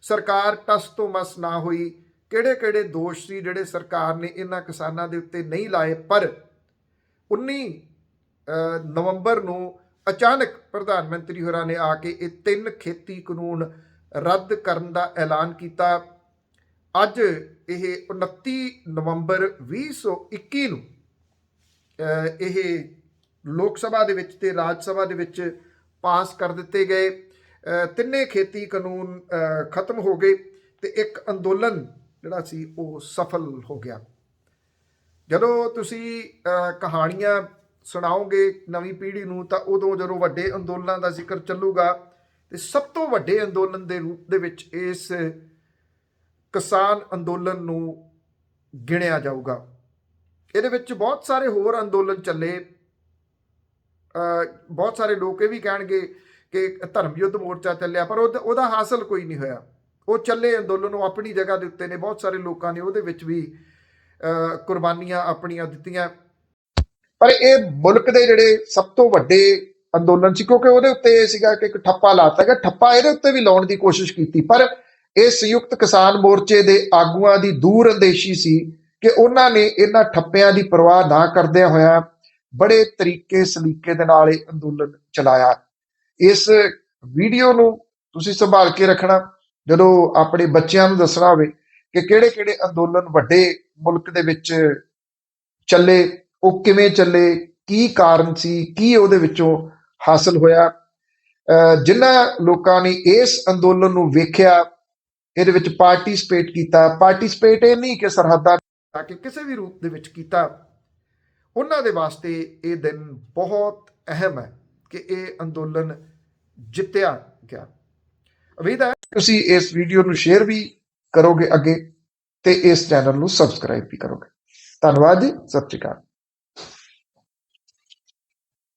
ਸਰਕਾਰ ਟਸ ਤੋਂ ਮਸ ਨਾ ਹੋਈ। ਕਿਹੜੇ ਕਿਹੜੇ ਦੋਸ਼ ਸੀ ਜਿਹੜੇ ਸਰਕਾਰ ਨੇ ਇਹਨਾਂ ਕਿਸਾਨਾਂ ਦੇ ਉੱਤੇ ਨਹੀਂ ਲਾਏ, ਪਰ 19 ਨਵੰਬਰ ਨੂੰ ਅਚਾਨਕ ਪ੍ਰਧਾਨ ਮੰਤਰੀ ਹੋਰਾਂ ਨੇ ਆ ਕੇ ਇਹ 3 ਖੇਤੀ ਕਾਨੂੰਨ ਰੱਦ ਕਰਨ ਦਾ ਐਲਾਨ ਕੀਤਾ। ਅੱਜ ਇਹ 29 ਨਵੰਬਰ 2021 ਨੂੰ ਇਹ ਲੋਕ ਸਭਾ ਦੇ ਵਿੱਚ ਤੇ ਰਾਜ ਸਭਾ ਦੇ ਵਿੱਚ ਪਾਸ ਕਰ ਦਿੱਤੇ ਗਏ। ਤਿੰਨੇ ਖੇਤੀ ਕਾਨੂੰਨ ਖਤਮ ਹੋ ਗਏ ਤੇ ਇੱਕ ਅੰਦੋਲਨ ਜਿਹੜਾ ਸੀ ਉਹ ਸਫਲ ਹੋ ਗਿਆ। ਜਦੋਂ ਤੁਸੀਂ ਕਹਾਣੀਆਂ ਸੁਣਾਓਗੇ ਨਵੀਂ ਪੀੜ੍ਹੀ ਨੂੰ ਤਾਂ ਉਦੋਂ ਜਦੋਂ ਵੱਡੇ ਅੰਦੋਲਨਾਂ ਦਾ ਜ਼ਿਕਰ ਚੱਲੂਗਾ ਤੇ ਸਭ ਤੋਂ ਵੱਡੇ ਅੰਦੋਲਨ ਦੇ ਰੂਪ ਦੇ ਵਿੱਚ ਇਸ ਕਿਸਾਨ ਅੰਦੋਲਨ ਨੂੰ ਗਿਣਿਆ ਜਾਊਗਾ। ਇਹਦੇ ਵਿੱਚ ਬਹੁਤ ਸਾਰੇ ਹੋਰ ਅੰਦੋਲਨ ਚੱਲੇ। ਬਹੁਤ ਸਾਰੇ ਲੋਕ ਇਹ ਵੀ ਕਹਿਣਗੇ ਕਿ ਧਰਮ ਯੁੱਧ ਮੋਰਚਾ ਚੱਲਿਆ, ਪਰ ਉਹਦਾ ਹਾਸਲ ਕੋਈ ਨਹੀਂ ਹੋਇਆ। ਉਹ ਚੱਲੇ ਅੰਦੋਲਨ, ਉਹ ਆਪਣੀ ਜਗ੍ਹਾ ਦੇ ਉੱਤੇ ਨੇ। ਬਹੁਤ ਸਾਰੇ ਲੋਕਾਂ ਨੇ ਉਹਦੇ ਵਿੱਚ ਵੀ ਕੁਰਬਾਨੀਆਂ ਆਪਣੀਆਂ ਦਿੱਤੀਆਂ, ਪਰ ਇਹ ਮੁਲਕ ਦੇ ਜਿਹੜੇ ਸਭ ਤੋਂ ਵੱਡੇ ਅੰਦੋਲਨ ਸੀ, ਕਿਉਂਕਿ ਉਹਦੇ ਉੱਤੇ ਇਹ ਸੀਗਾ ਕਿ ਇੱਕ ਠੱਪਾ ਲਾਤਾ ਗਿਆ। ਠੱਪਾ ਇਹਦੇ ਉੱਤੇ ਵੀ ਲਾਉਣ ਦੀ ਕੋਸ਼ਿਸ਼ ਕੀਤੀ, ਪਰ ਇਹ ਸੰਯੁਕਤ ਕਿਸਾਨ ਮੋਰਚੇ ਦੇ ਆਗੂਆਂ ਦੀ ਦੂਰ ਅੰਦੇਸ਼ੀ ਸੀ ਕਿ ਉਹਨਾਂ ਨੇ ਇਹਨਾਂ ਠੱਪਿਆਂ ਦੀ ਪਰਵਾਹ ਨਾ ਕਰਦਿਆਂ ਹੋਇਆ ਬੜੇ ਤਰੀਕੇ ਸਲੀਕੇ ਦੇ ਨਾਲ ਇਹ ਅੰਦੋਲਨ ਚਲਾਇਆ। ਇਸ ਵੀਡੀਓ ਨੂੰ ਤੁਸੀਂ ਸੰਭਾਲ ਕੇ ਰੱਖਣਾ, ਜਦੋਂ ਆਪਣੇ ਬੱਚਿਆਂ ਨੂੰ ਦੱਸਣਾ ਹੋਵੇ ਕਿ ਕਿਹੜੇ ਕਿਹੜੇ ਅੰਦੋਲਨ ਵੱਡੇ ਮੁਲਕ ਦੇ ਵਿੱਚ ਚੱਲੇ, ਉਹ ਕਿਵੇਂ ਚੱਲੇ, ਕੀ ਕਾਰਨ ਸੀ, ਕੀ ਉਹਦੇ ਵਿੱਚੋਂ ਹਾਸਲ ਹੋਇਆ। ਜਿਨ੍ਹਾਂ ਲੋਕਾਂ ਨੇ ਇਸ ਅੰਦੋਲਨ ਨੂੰ ਵੇਖਿਆ, ਇਹਦੇ ਵਿੱਚ ਪਾਰਟਿਸਿਪੇਟ ਕੀਤਾ, ਪਾਰਟਿਸਿਪੇਟ ਇਹ ਨਹੀਂ ਕਿ ਸਰਹੱਦਾਂ ਕਿ ਕਿਸੇ ਵੀ ਰੂਪ ਦੇ ਵਿੱਚ ਕੀਤਾ, ਉਹਨਾਂ ਦੇ ਵਾਸਤੇ ਇਹ ਦਿਨ ਬਹੁਤ ਅਹਿਮ ਹੈ ਕਿ ਇਹ ਅੰਦੋਲਨ ਜਿੱਤਿਆ ਗਿਆ। ਉਮੀਦ ਹੈ ਤੁਸੀਂ ਇਸ ਵੀਡੀਓ ਨੂੰ ਸ਼ੇਅਰ ਵੀ ਕਰੋਗੇ ਅੱਗੇ ਤੇ ਇਸ ਚੈਨਲ ਨੂੰ ਸਬਸਕ੍ਰਾਈਬ ਵੀ ਕਰੋਗੇ। ਧੰਨਵਾਦ ਜੀ, ਸਤਿ ਸ਼੍ਰੀ ਅਕਾਲ।